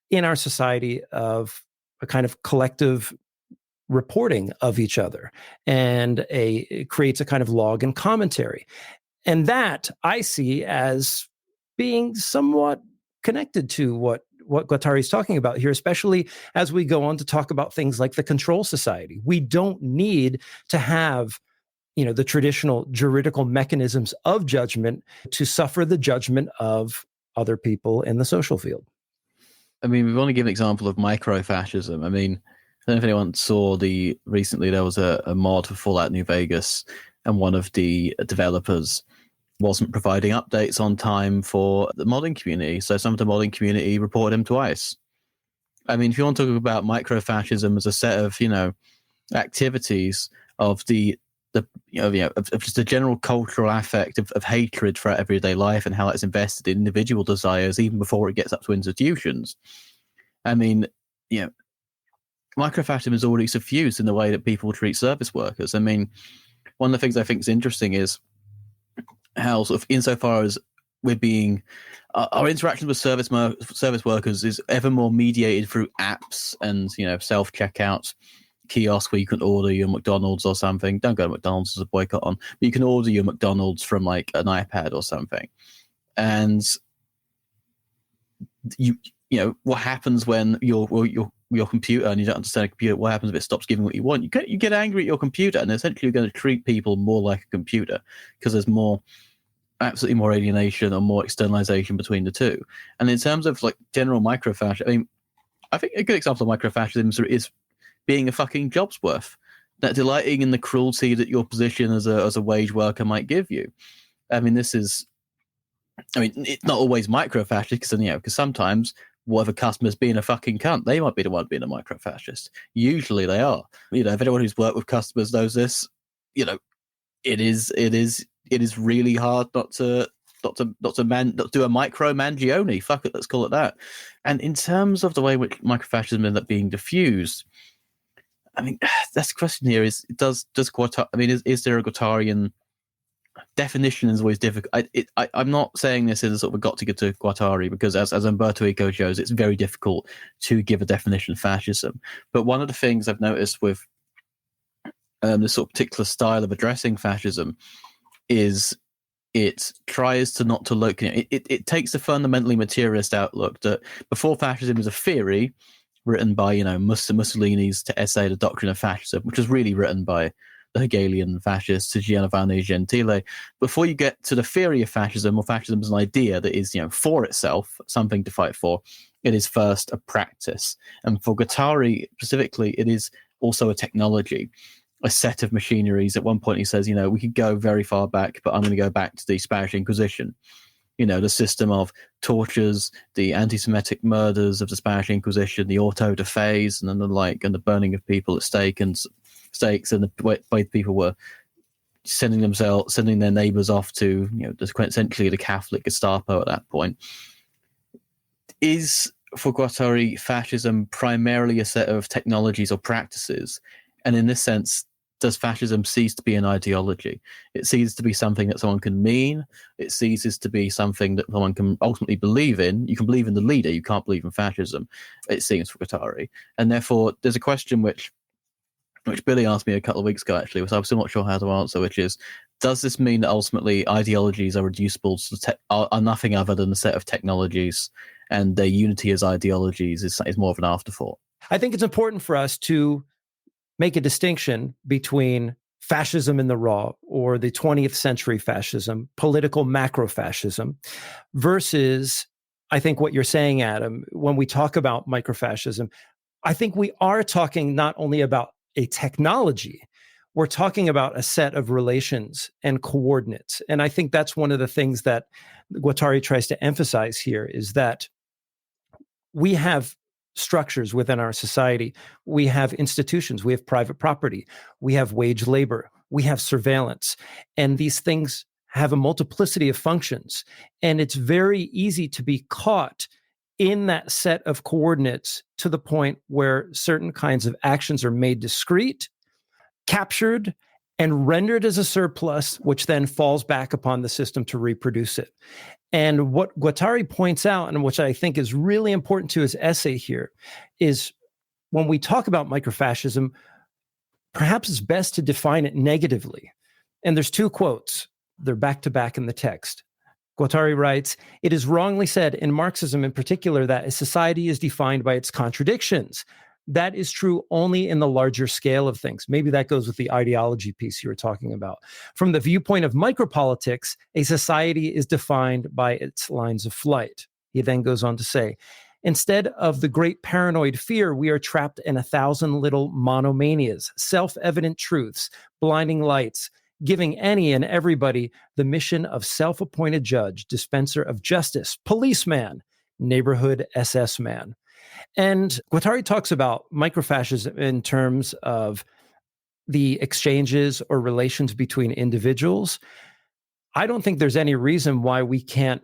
in our society of a kind of collective reporting of each other, and it creates a kind of log and commentary. And that I see as being somewhat connected to what Guattari is talking about here, especially as we go on to talk about things like the control society. We don't need to have, the traditional juridical mechanisms of judgment to suffer the judgment of other people in the social field. I mean, we've only given an example of micro-fascism. I mean, I don't know if anyone saw recently there was a mod for Fallout New Vegas, and one of the developers wasn't providing updates on time for the modding community. So some of the modding community reported him to ICE. I mean, if you want to talk about micro-fascism as a set of, activities of of just a general cultural affect of hatred for everyday life and how it's invested in individual desires even before it gets up to institutions. I mean, microfascism is already suffused in the way that people treat service workers. I mean, one of the things I think is interesting is how sort of insofar as we're being our interactions with service workers is ever more mediated through apps and self-checkout kiosks where you can order your McDonald's or something. Don't go to McDonald's as a boycott on, but you can order your McDonald's from like an iPad or something. And you what happens when your computer, and you don't understand a computer, what happens if it stops giving what you want? You get angry at your computer, and essentially you're going to treat people more like a computer because there's absolutely more alienation or more externalization between the two. And in terms of like general microfascism, I mean, I think a good example of microfascism is being a fucking job's worth, that delighting in the cruelty that your position as a wage worker might give you. I mean, it's not always micro-fascist because sometimes whatever customer's being a fucking cunt, they might be the one being a micro-fascist. Usually they are. If anyone who's worked with customers knows this, it is really hard not to do a micro Mangione. Fuck it, let's call it that. And in terms of the way which micro-fascism ends up being diffused, I mean, that's the question here: is does Guattari? I mean, is there a Guattarian definition? Is always difficult. I'm not saying this as a sort of a got to get to Guattari because, as Umberto Eco shows, it's very difficult to give a definition of fascism. But one of the things I've noticed with this sort of particular style of addressing fascism is it tries to not to look. It takes a fundamentally materialist outlook that before fascism is a theory written by Mussolini's essay The Doctrine of Fascism, which was really written by the Hegelian fascist Giovanni Gentile. Before you get to the theory of fascism, or fascism as an idea that is for itself, something to fight for, it is first a practice. And for Guattari specifically, it is also a technology, a set of machineries. At one point he says, we could go very far back, but I'm going to go back to the Spanish Inquisition. The system of tortures, the anti-Semitic murders of the Spanish Inquisition, the auto de fe, and then the burning of people at stakes, and the way people were sending their neighbors off to, essentially the Catholic Gestapo at that point. Is, for Guattari, fascism primarily a set of technologies or practices? And in this sense, does fascism cease to be an ideology? It ceases to be something that someone can mean. It ceases to be something that someone can ultimately believe in. You can believe in the leader. You can't believe in fascism, it seems, for Guattari. And therefore, there's a question which Billy asked me a couple of weeks ago, actually, which I'm still not sure how to answer, which is, does this mean that ultimately ideologies are reducible to are nothing other than a set of technologies, and their unity as ideologies is more of an afterthought? I think it's important for us to make a distinction between fascism in the raw, or the 20th century fascism, political macro-fascism, versus, I think what you're saying, Adam, when we talk about micro-fascism, I think we are talking not only about a technology, we're talking about a set of relations and coordinates. And I think that's one of the things that Guattari tries to emphasize here, is that we have structures within our society. We have institutions, we have private property, we have wage labor, we have surveillance, and these things have a multiplicity of functions. And it's very easy to be caught in that set of coordinates to the point where certain kinds of actions are made discrete, captured, and rendered as a surplus, which then falls back upon the system to reproduce it. And what Guattari points out, and which I think is really important to his essay here, is when we talk about microfascism, perhaps it's best to define it negatively. And there's two quotes. They're back to back in the text. Guattari writes, "It is wrongly said in Marxism in particular that a society is defined by its contradictions. That is true only in the larger scale of things." Maybe that goes with the ideology piece you were talking about. "From the viewpoint of micropolitics, a society is defined by its lines of flight." He then goes on to say, "Instead of the great paranoid fear, we are trapped in 1,000 little monomanias, self-evident truths, blinding lights, giving any and everybody the mission of self-appointed judge, dispenser of justice, policeman, neighborhood SS man." And Guattari talks about microfascism in terms of the exchanges or relations between individuals. I don't think there's any reason why we can't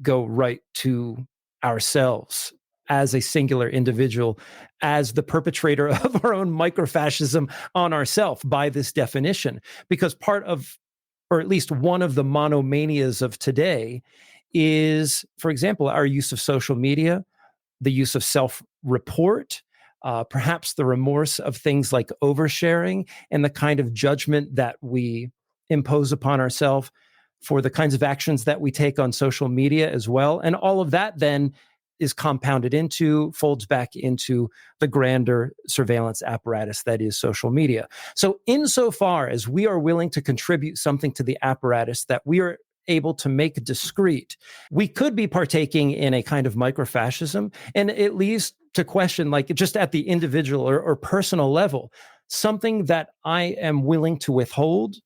go right to ourselves as a singular individual, as the perpetrator of our own microfascism on ourselves by this definition. Because part of, or at least one of the monomanias of today is, for example, our use of social media, the use of self-report, perhaps the remorse of things like oversharing, and the kind of judgment that we impose upon ourselves for the kinds of actions that we take on social media as well. And all of that then is compounded into, folds back into the grander surveillance apparatus that is social media. So insofar as we are willing to contribute something to the apparatus that we are able to make discrete, we could be partaking in a kind of microfascism, and at least to question, like just at the individual or personal level, something that I am willing to withhold,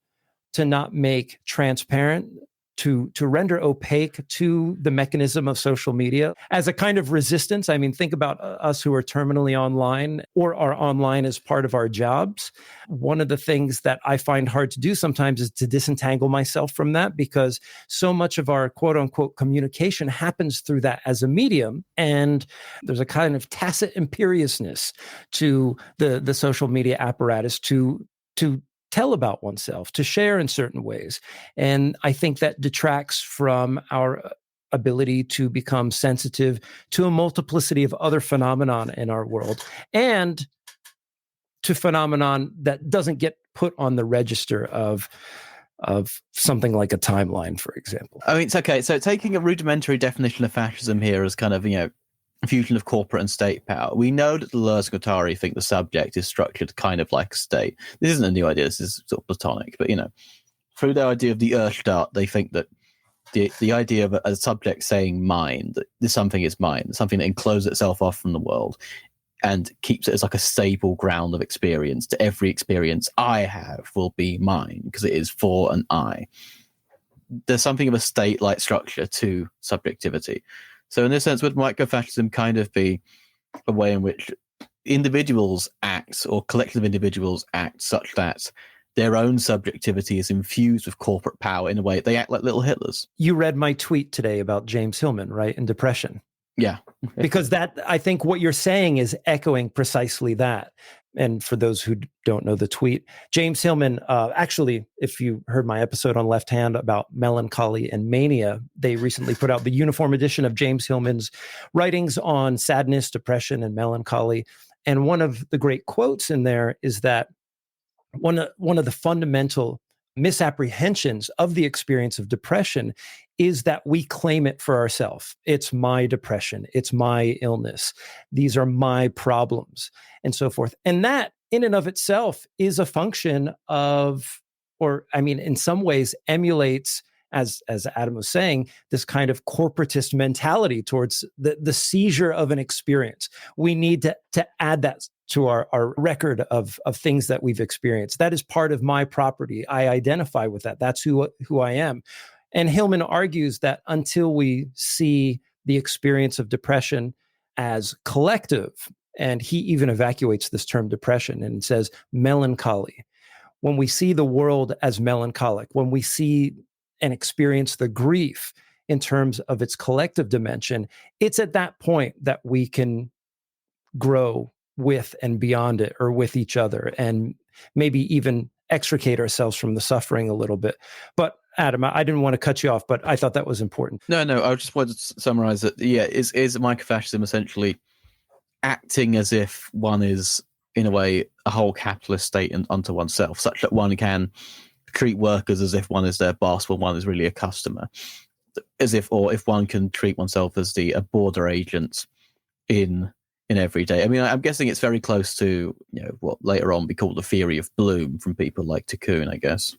to not make transparent, to render opaque to the mechanism of social media as a kind of resistance. I mean, think about us who are terminally online or are online as part of our jobs. One of the things that I find hard to do sometimes is to disentangle myself from that, because so much of our quote unquote communication happens through that as a medium. And there's a kind of tacit imperiousness to the social media apparatus to tell about oneself, to share in certain ways. And I think that detracts from our ability to become sensitive to a multiplicity of other phenomenon in our world, and to phenomenon that doesn't get put on the register of something like a timeline, for example. I mean, it's okay. So taking a rudimentary definition of fascism here as kind of, a fusion of corporate and state power. We know that Deleuze and Guattari think the subject is structured kind of like a state. This isn't a new idea. This is sort of Platonic. But, through the idea of the Urstaat, they think that the idea of a subject saying mine, that this something is mine, something that encloses itself off from the world and keeps it as like a stable ground of experience. To every experience I have will be mine because it is for an I. There's something of a state-like structure to subjectivity. So in this sense, would microfascism kind of be a way in which individuals act, or collective individuals act, such that their own subjectivity is infused with corporate power in a way they act like little Hitlers? You read my tweet today about James Hillman, right? And depression. Yeah. Because I think what you're saying is echoing precisely that. And for those who don't know the tweet, James Hillman, actually, if you heard my episode on Left Hand about melancholy and mania, they recently put out the uniform edition of James Hillman's writings on sadness, depression, and melancholy. And one of the great quotes in there is that one of the fundamental misapprehensions of the experience of depression is that we claim it for ourselves. It's my depression. It's my illness. These are my problems, and so forth. And that in and of itself is a function of, or I mean, in some ways emulates, as Adam was saying, this kind of corporatist mentality towards the seizure of an experience. We need to add that to our record of things that we've experienced. That is part of my property. I identify with that. That's who I am. And Hillman argues that until we see the experience of depression as collective, and he even evacuates this term depression and says melancholy. When we see the world as melancholic, when we see and experience the grief in terms of its collective dimension, it's at that point that we can grow with and beyond it, or with each other, and maybe even extricate ourselves from the suffering a little bit. But Adam, I didn't want to cut you off, but I thought that was important. No, I just wanted to summarize that. Yeah, is microfascism essentially acting as if one is, in a way, a whole capitalist state unto oneself, such that one can treat workers as if one is their boss when one is really a customer, or if one can treat oneself as a border agent in every day. I mean, I'm guessing it's very close to what later on be called the theory of Bloom from people like Tikkun, I guess.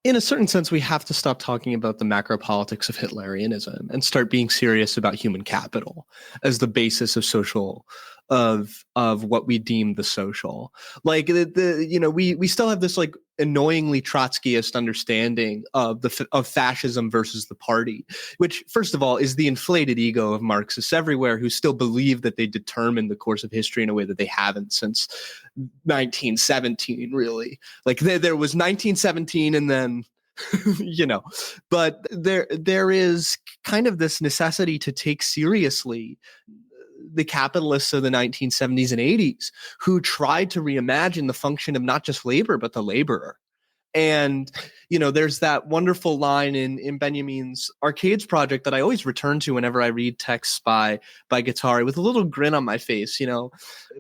In a certain sense, we have to stop talking about the macropolitics of Hitlerianism and start being serious about human capital as the basis of social, of what we deem the social. Like we still have this like annoyingly Trotskyist understanding of fascism versus the party, which first of all is the inflated ego of Marxists everywhere who still believe that they determine the course of history in a way that they haven't since 1917. Really, like there was 1917 and then. But there is kind of this necessity to take seriously the capitalists of the 1970s and 80s who tried to reimagine the function of not just labor, but the laborer. And, there's that wonderful line in Benjamin's Arcades project that I always return to whenever I read texts by Guattari with a little grin on my face.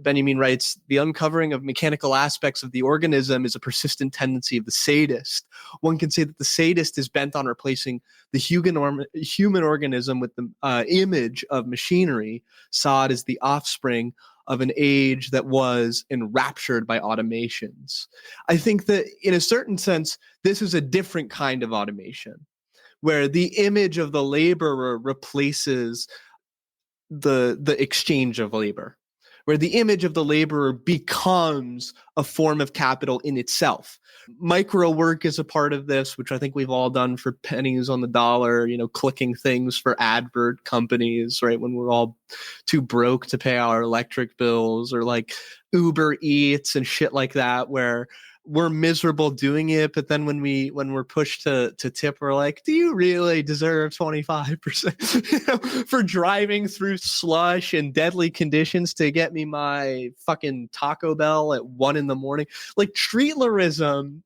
Benjamin writes, the uncovering of mechanical aspects of the organism is a persistent tendency of the sadist. One can say that the sadist is bent on replacing the human organism with the image of machinery, saw it as the offspring of an age that was enraptured by automations. I think that in a certain sense, this is a different kind of automation, where the image of the laborer replaces the exchange of labor, where the image of the laborer becomes a form of capital in itself. Micro work is a part of this, which I think we've all done for pennies on the dollar, clicking things for advert companies, right? When we're all too broke to pay our electric bills, or like Uber Eats and shit like that, where we're miserable doing it, but then when we're pushed to tip, we're like, do you really deserve 25% for driving through slush and deadly conditions to get me my fucking Taco Bell at 1 a.m? Like treatlerism,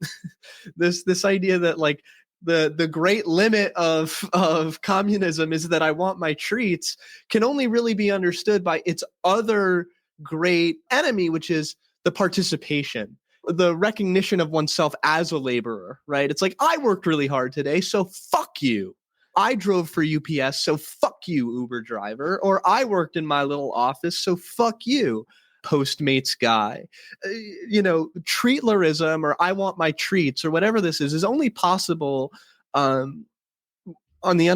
this idea that like the great limit of communism is that I want my treats, can only really be understood by its other great enemy, which is the participation, the recognition of oneself as a laborer, right? It's like, I worked really hard today, so fuck you. I drove for UPS, so fuck you, Uber driver. Or I worked in my little office, so fuck you, Postmates guy. Treatlerism, or I want my treats, or whatever this is only possible on the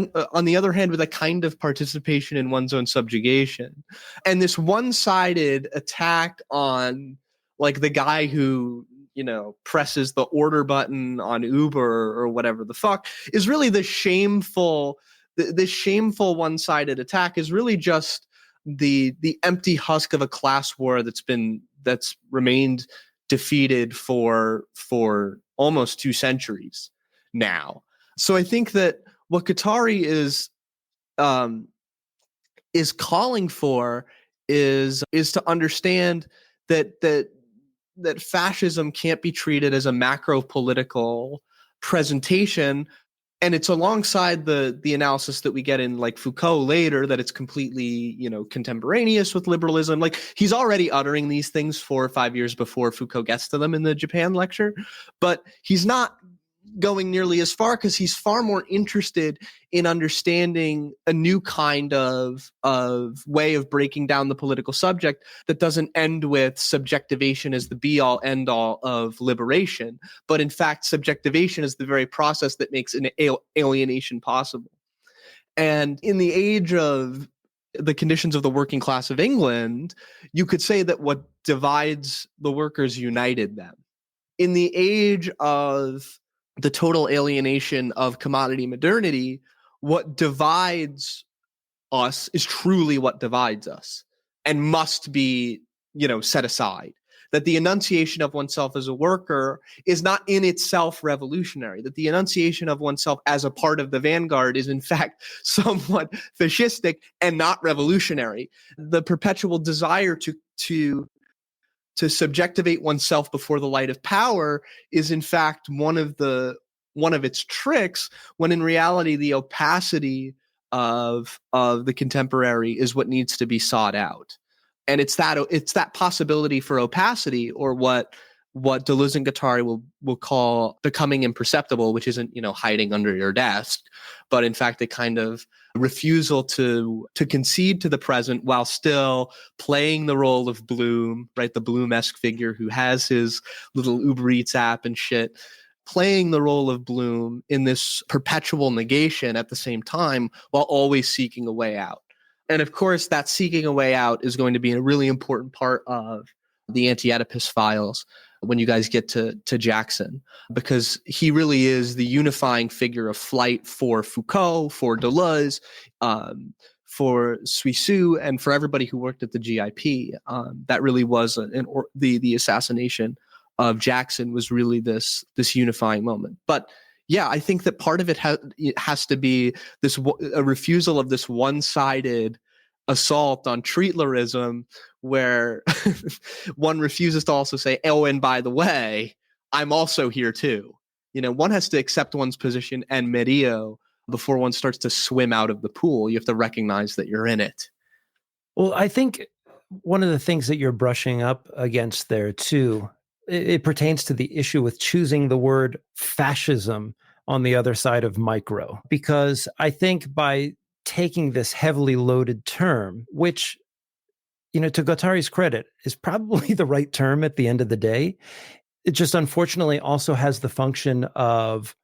other hand with a kind of participation in one's own subjugation. And this one-sided attack on like the guy who, presses the order button on Uber or whatever the fuck is really the shameful one-sided attack is really just the empty husk of a class war that's remained defeated for almost 2 centuries now. So I think that what Guattari is calling for is to understand that fascism can't be treated as a macro political presentation, and it's alongside the analysis that we get in like Foucault later, that it's completely contemporaneous with liberalism. Like he's already uttering these things 4 or 5 years before Foucault gets to them in the Japan lecture, but he's not going nearly as far because he's far more interested in understanding a new kind of way of breaking down the political subject that doesn't end with subjectivation as the be-all, end-all of liberation, but in fact subjectivation is the very process that makes an alienation possible. And in the age of the conditions of the working class of England, you could say that what divides the workers united them. In the age of the total alienation of commodity modernity, what divides us is truly what divides us and must be, set aside. That the enunciation of oneself as a worker is not in itself revolutionary, that the enunciation of oneself as a part of the vanguard is in fact somewhat fascistic and not revolutionary. The perpetual desire to to subjectivate oneself before the light of power is in fact one of its tricks, when in reality the opacity of the contemporary is what needs to be sought out. And it's that possibility for opacity, or what Deleuze and Guattari will call becoming imperceptible, which isn't, hiding under your desk, but in fact a kind of refusal to concede to the present while still playing the role of Bloom, right? The Bloom-esque figure who has his little Uber Eats app and shit, playing the role of Bloom in this perpetual negation at the same time, while always seeking a way out. And of course, that seeking a way out is going to be a really important part of the Anti-Oedipus files when you guys get to Jackson, because he really is the unifying figure of flight for Foucault, for Deleuze, for Suissou, and for everybody who worked at the GIP. That really was the assassination of Jackson was really this unifying moment. But yeah, I think that part of it has to be a refusal of this one-sided assault on treatlerism, where one refuses to also say, oh, and by the way, I'm also here too. One has to accept one's position and medio before one starts to swim out of the pool. You have to recognize that you're in it. Well, I think one of the things that you're brushing up against there too, it pertains to the issue with choosing the word fascism on the other side of micro, because I think by taking this heavily loaded term, which, to Guattari's credit, is probably the right term at the end of the day, it just unfortunately also has the function of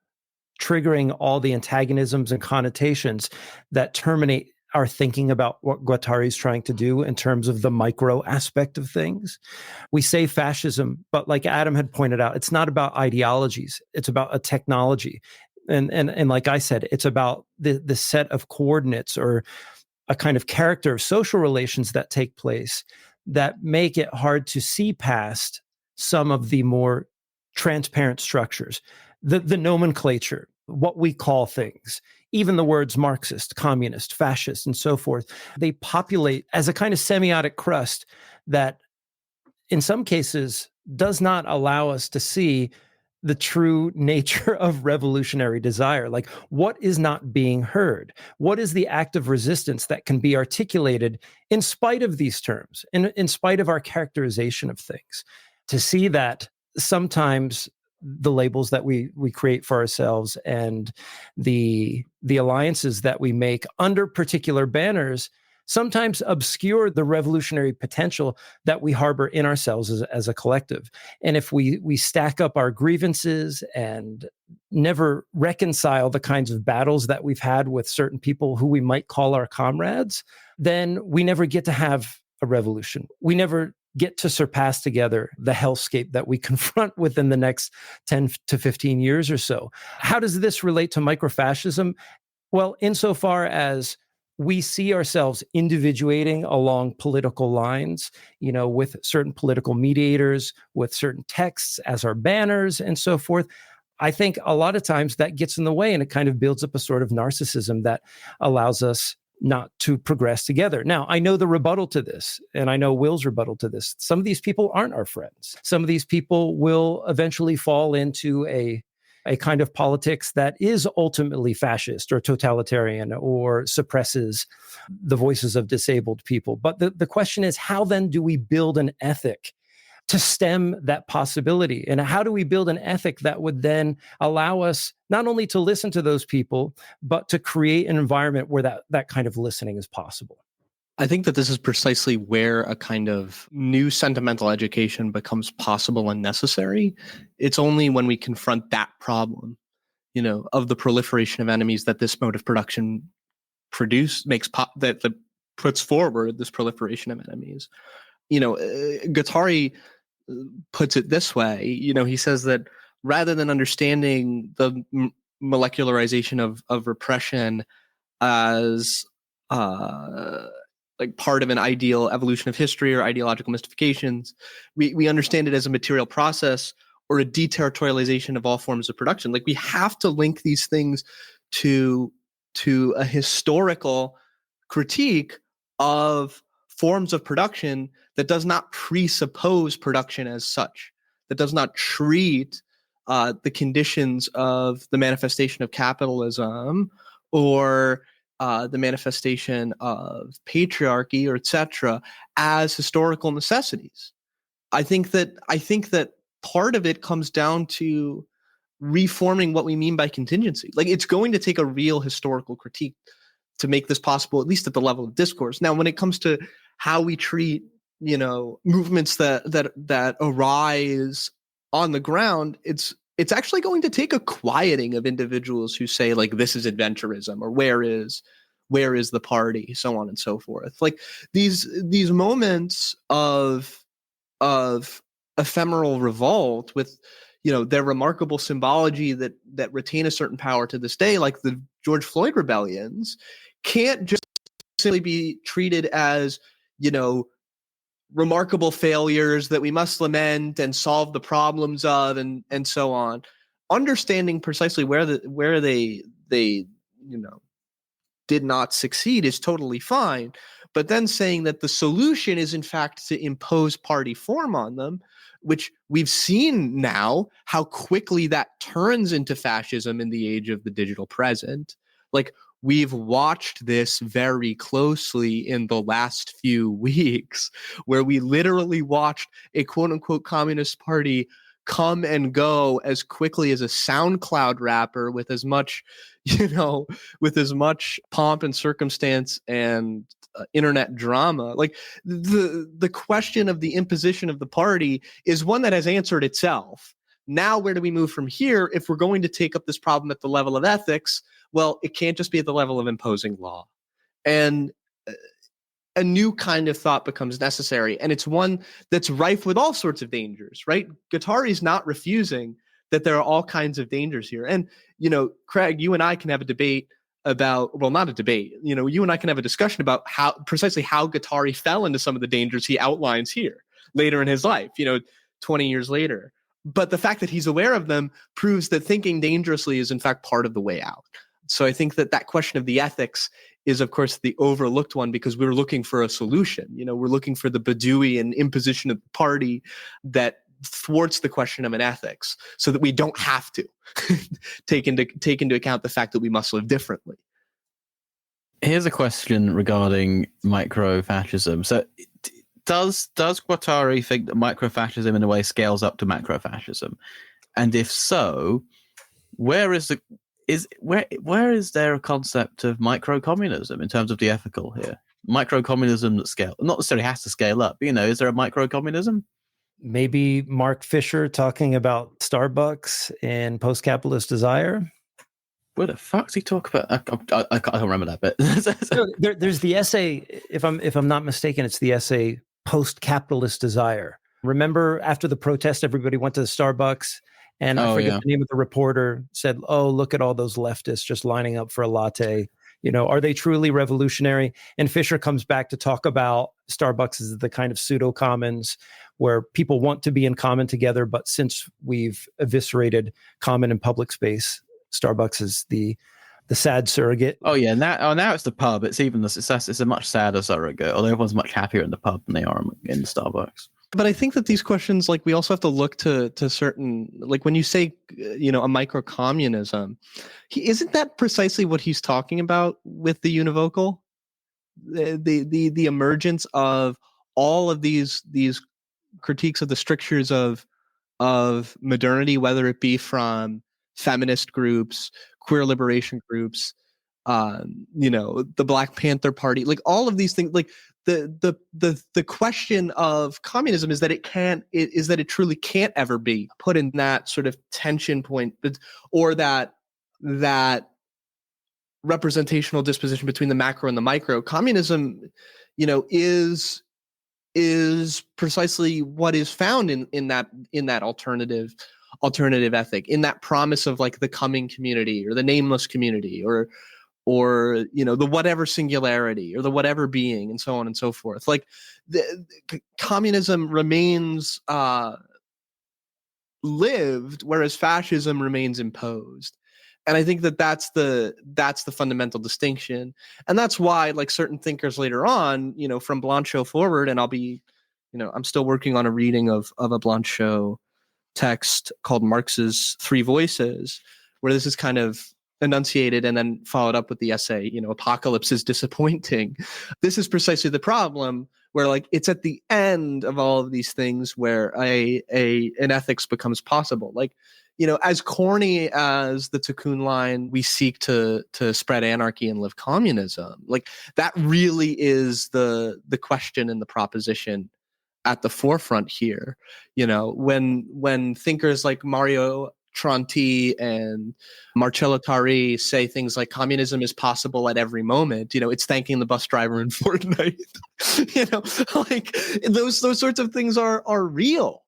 triggering all the antagonisms and connotations that terminate our thinking about what Guattari is trying to do in terms of the micro aspect of things. We say fascism, but like Adam had pointed out, it's not about ideologies. It's about a technology. And like I said, it's about the set of coordinates or a kind of character of social relations that take place that make it hard to see past some of the more transparent structures, the nomenclature, what we call things, even the words Marxist, communist, fascist, and so forth. They populate as a kind of semiotic crust that in some cases does not allow us to see the true nature of revolutionary desire. Like, what is not being heard? What is the act of resistance that can be articulated in spite of these terms, in spite of our characterization of things? To see that sometimes the labels that we create for ourselves and the alliances that we make under particular banners sometimes obscure the revolutionary potential that we harbor in ourselves as a collective. And if we stack up our grievances and never reconcile the kinds of battles that we've had with certain people who we might call our comrades, then we never get to have a revolution. We never get to surpass together the hellscape that we confront within the next 10 to 15 years or so. How does this relate to microfascism? Well, insofar as we see ourselves individuating along political lines, with certain political mediators, with certain texts as our banners and so forth. I think a lot of times that gets in the way, and it kind of builds up a sort of narcissism that allows us not to progress together. Now, I know the rebuttal to this, and I know Will's rebuttal to this. Some of these people aren't our friends. Some of these people will eventually fall into a kind of politics that is ultimately fascist or totalitarian or suppresses the voices of disabled people. But the question is, how then do we build an ethic to stem that possibility? And how do we build an ethic that would then allow us not only to listen to those people, but to create an environment where that kind of listening is possible? I think that this is precisely where a kind of new sentimental education becomes possible and necessary. It's only when we confront that problem, of the proliferation of enemies that this mode of production that puts forward this proliferation of enemies. Guattari puts it this way. He says that rather than understanding the molecularization of repression as like part of an ideal evolution of history or ideological mystifications, we understand it as a material process or a deterritorialization of all forms of production. Like, we have to link these things to a historical critique of forms of production that does not presuppose production as such, that does not treat the conditions of the manifestation of capitalism or the manifestation of patriarchy or etc. as historical necessities. I think that part of it comes down to reforming what we mean by contingency. Like, it's going to take a real historical critique to make this possible, at least at the level of discourse. Now, when it comes to how we treat, movements that arise on the ground, it's actually going to take a quieting of individuals who say, like, this is adventurism, or where is the party, so on and so forth. Like, these moments of ephemeral revolt with their remarkable symbology that retain a certain power to this day, like the George Floyd rebellions, can't just simply be treated as remarkable failures that we must lament and solve the problems of, and so on. Understanding precisely where they did not succeed is totally fine, but then saying that the solution is in fact to impose party form on them, which we've seen now how quickly that turns into fascism in the age of the digital present. Like, we've watched this very closely in the last few weeks, where we literally watched a quote unquote communist party come and go as quickly as a SoundCloud rapper with as much, with as much pomp and circumstance and internet drama. Like, the question of the imposition of the party is one that has answered itself. Now, where do we move from here? If we're going to take up this problem at the level of ethics, well, it can't just be at the level of imposing law. And a new kind of thought becomes necessary. And it's one that's rife with all sorts of dangers, right? Guattari's not refusing that there are all kinds of dangers here. And, Craig, you and I can have a debate about, well, not a debate, you and I can have a discussion about how Guattari fell into some of the dangers he outlines here later in his life, 20 years later. But the fact that he's aware of them proves that thinking dangerously is in fact part of the way out. So I think that question of the ethics is, of course, the overlooked one, because we're looking for a solution. We're looking for the Bedouin imposition of the party that thwarts the question of an ethics, so that we don't have to take into account the fact that we must live differently. Here's a question regarding micro-fascism. So does Guattari think that micro-fascism in a way scales up to macro-fascism? And if so, where is there a concept of micro-communism in terms of the ethical here? Micro-communism that not necessarily has to scale up. Is there a micro-communism? Maybe Mark Fisher talking about Starbucks and post-capitalist desire. What the fuck's he talk about? I can't remember that bit. There's the essay, if I'm not mistaken, it's the essay Post-Capitalist Desire. Remember, after the protest, everybody went to the Starbucks, and I forget the name of the reporter, said, "Oh, look at all those leftists just lining up for a latte. Are they truly revolutionary?" And Fisher comes back to talk about Starbucks as the kind of pseudo-commons where people want to be in common together, but since we've eviscerated common and public space, Starbucks is the sad surrogate. Oh yeah, now it's the pub. It's a much sadder surrogate. Although everyone's much happier in the pub than they are in the Starbucks. But I think that these questions, like, we also have to look to certain, like, when you say, a micro-communism, isn't that precisely what he's talking about with the univocal? The emergence of all of these critiques of the strictures of modernity, whether it be from feminist groups, queer liberation groups, the Black Panther Party, like all of these things, like the question of communism is that it truly can't ever be put in that sort of tension point, or that representational disposition between the macro and the micro. Communism, is precisely what is found in that alternative ethic, in that promise of, like, the coming community or the nameless community or the whatever singularity or the whatever being, and so on and so forth. Like, the communism remains lived, whereas fascism remains imposed. And I think that that's the fundamental distinction. And that's why, like, certain thinkers later on, from Blanchot forward, and I'll be, I'm still working on a reading of a Blanchot text called Marx's Three Voices, where this is kind of enunciated and then followed up with the essay, apocalypse is disappointing. This is precisely the problem, where, like, it's at the end of all of these things where an ethics becomes possible. Like, as corny as the Tikkun line, we seek to spread anarchy and live communism, like, that really is the question and the proposition at the forefront here. When thinkers like Mario Tronti and Marcello Tari say things like communism is possible at every moment, it's thanking the bus driver in Fortnite. Like, those sorts of things are real.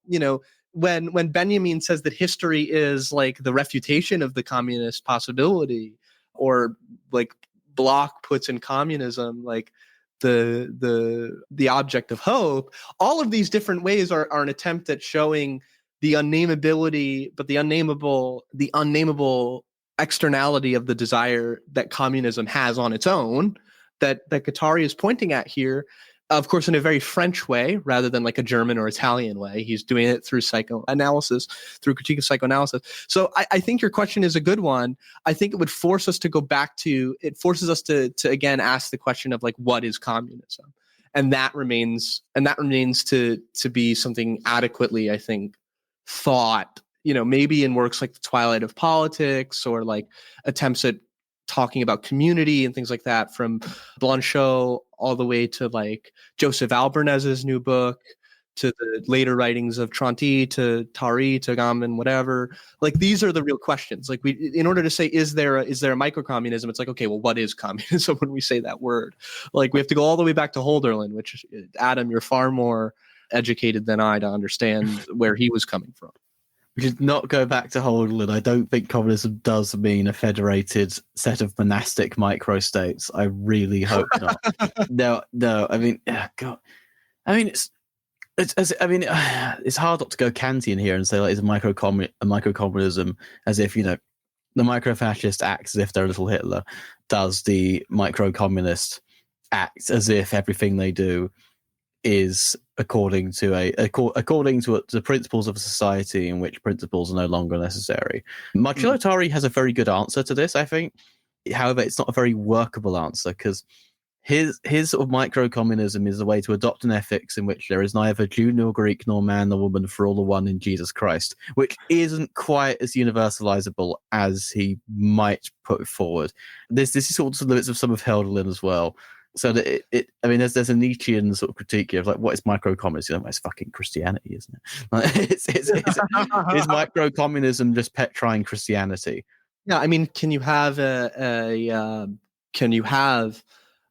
When Benjamin says that history is like the refutation of the communist possibility, or like Bloch puts in communism like the object of hope, all of these different ways are an attempt at showing the unnamability, but the unnameable externality of the desire that communism has on its own, that Guattari is pointing at here, of course, in a very French way, rather than like a German or Italian way. He's doing it through psychoanalysis, through critique of psychoanalysis. So I think your question is a good one. I think it would force us to go back to, it forces us to again ask the question of, like, what is communism? And that remains to be something adequately, I think, thought, maybe in works like The Twilight of Politics, or like attempts at talking about community and things like that, from Blanchot all the way to like Joseph Albarnez's new book, to the later writings of Tronti, to Tari, to Gammon, whatever. Like, these are the real questions. Like, in order to say, is there a microcommunism? It's like, okay, well, what is communism when we say that word? Like, we have to go all the way back to Hölderlin, which, Adam, you're far more educated than I to understand where he was coming from. We should not go back to Hölderlin. I don't think communism does mean a federated set of monastic microstates. I really hope not. No. I mean, God. I mean, it's hard not to go Kantian here and say, like, it's a microcommunism, as if, the micro-fascist acts as if they're a little Hitler. Does the micro-communist act as if everything they do is according to the principles of a society in which principles are no longer necessary? Marcello Tari has a very good answer to this, I think. However, it's not a very workable answer, because his sort of micro-communism is a way to adopt an ethics in which there is neither Jew nor Greek nor man nor woman, for all are one in Jesus Christ, which isn't quite as universalizable as he might put forward. This is sort of the limits of some of Hölderlin as well. So that there's a Nietzschean sort of critique here of, like, what is micro-communism? It's fucking Christianity, isn't it? Like, is micro-communism just petrifying Christianity? Yeah, I mean, can you have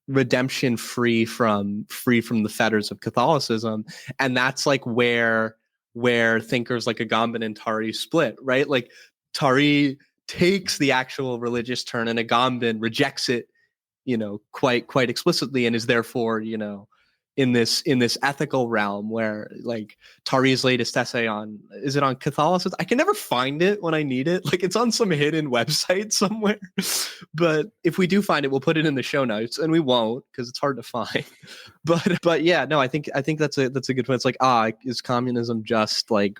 redemption free from the fetters of Catholicism? And that's like where thinkers like Agamben and Tari split, right? Like, Tari takes the actual religious turn, and Agamben rejects it, quite explicitly, and is therefore, in this ethical realm where, like, Tari's latest essay on Catholicism? I can never find it when I need it. Like, it's on some hidden website somewhere. But if we do find it, we'll put it in the show notes, and we won't, because it's hard to find. But yeah, no, I think that's a good point. It's like, is communism just like,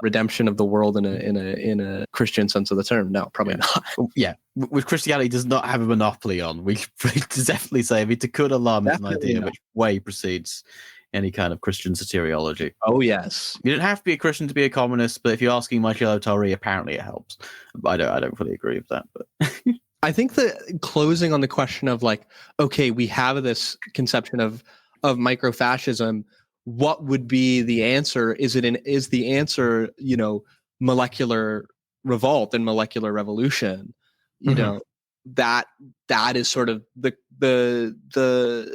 redemption of the world in a Christian sense of the term? No, probably not. Yeah, which Christianity does not have a monopoly on. We definitely say, I mean, Tikkun Olam is an idea which way precedes any kind of Christian soteriology. Oh yes, you don't have to be a Christian to be a communist, but if you're asking Marcello Tari, apparently it helps. I don't fully agree with that, but. I think that closing on the question of, like, okay, we have this conception of microfascism. What would be the answer? Is the answer, molecular revolt and molecular revolution? That is sort of the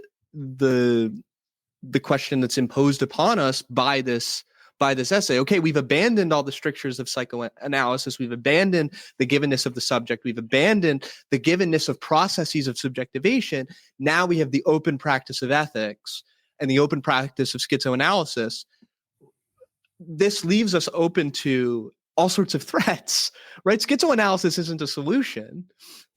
question that's imposed upon us by this essay. Okay, we've abandoned all the strictures of psychoanalysis. We've abandoned the givenness of the subject. We've abandoned the givenness of processes of subjectivation. Now we have the open practice of ethics and the open practice of schizoanalysis. This leaves us open to all sorts of threats, right? Schizoanalysis isn't a solution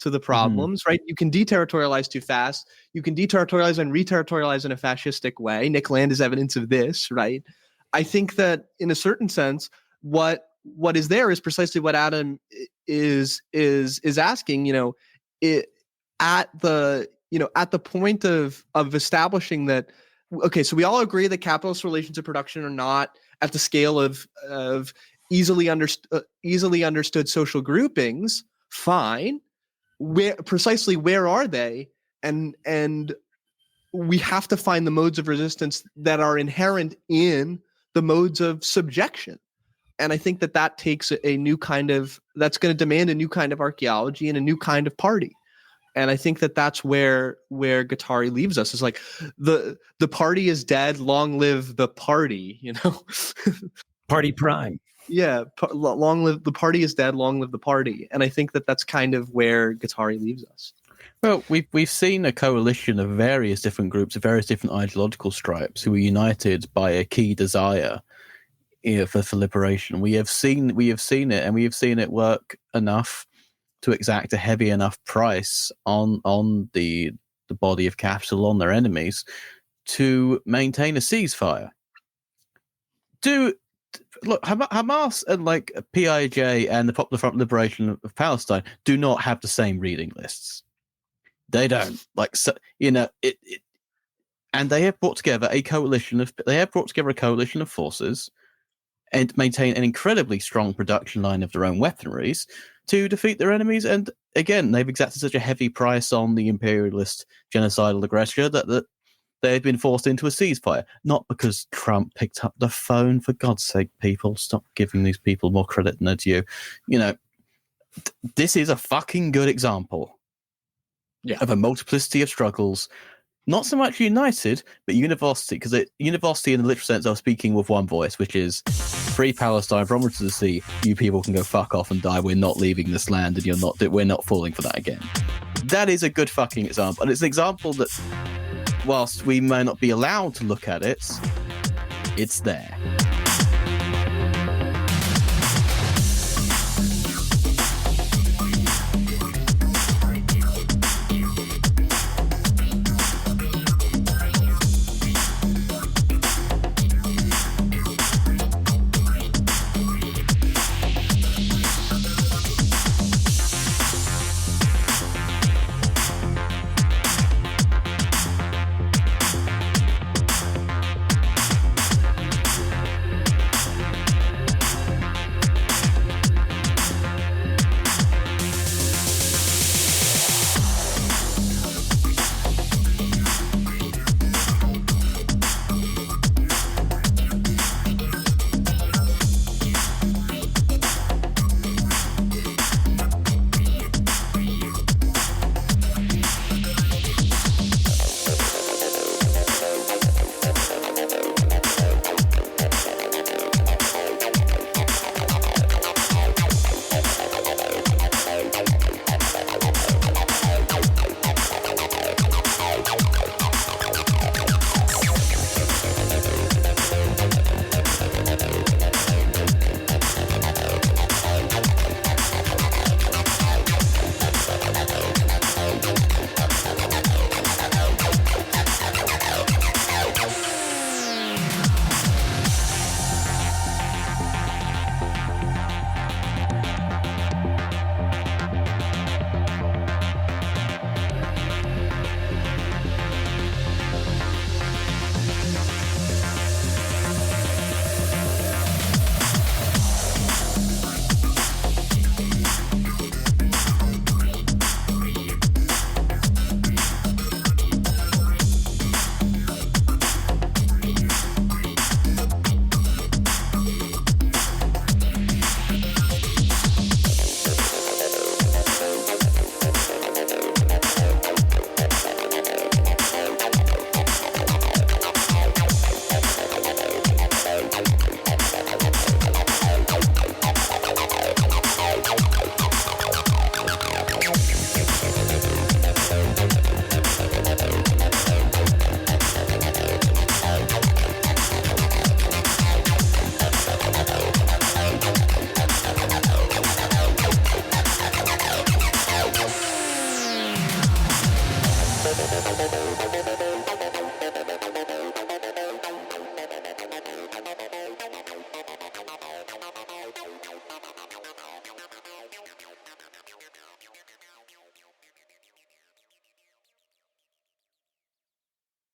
to the problems, right? You can deterritorialize too fast. You can deterritorialize and reterritorialize in a fascistic way. Nick Land is evidence of this, right? I think that in a certain sense, what is there is precisely what Adam is asking, at the point of establishing that, okay, so we all agree that capitalist relations of production are not at the scale of easily understood social groupings. Fine. Where are they? And we have to find the modes of resistance that are inherent in the modes of subjection. And I think that takes a new kind of, that's going to demand a new kind of archaeology and a new kind of party. And I think that's where Guattari leaves us, is like the party is dead, long live the party, Party prime. Yeah, long live the party is dead, long live the party. And I think that's kind of where Guattari leaves us. Well, we've seen a coalition of various different groups, of various different ideological stripes, who are united by a key desire for liberation. We have seen it, and we have seen it work enough to exact a heavy enough price on the body of capital, on their enemies, to maintain a ceasefire. Look, Hamas and like PIJ and the Popular Front of Liberation of Palestine do not have the same reading lists. They don't. And they have brought together a coalition of forces and maintain an incredibly strong production line of their own weaponries to defeat their enemies. And again, they've exacted such a heavy price on the imperialist genocidal aggressor that they've been forced into a ceasefire. Not because Trump picked up the phone. For God's sake, people, stop giving these people more credit than they're due. This is a fucking good example of a multiplicity of struggles. Not so much united, but university, because university in the literal sense are speaking with one voice, which is free Palestine from to the sea. You people can go fuck off and die. We're not leaving this land, and we're not falling for that again. That is a good fucking example, and it's an example that, whilst we may not be allowed to look at it, it's there.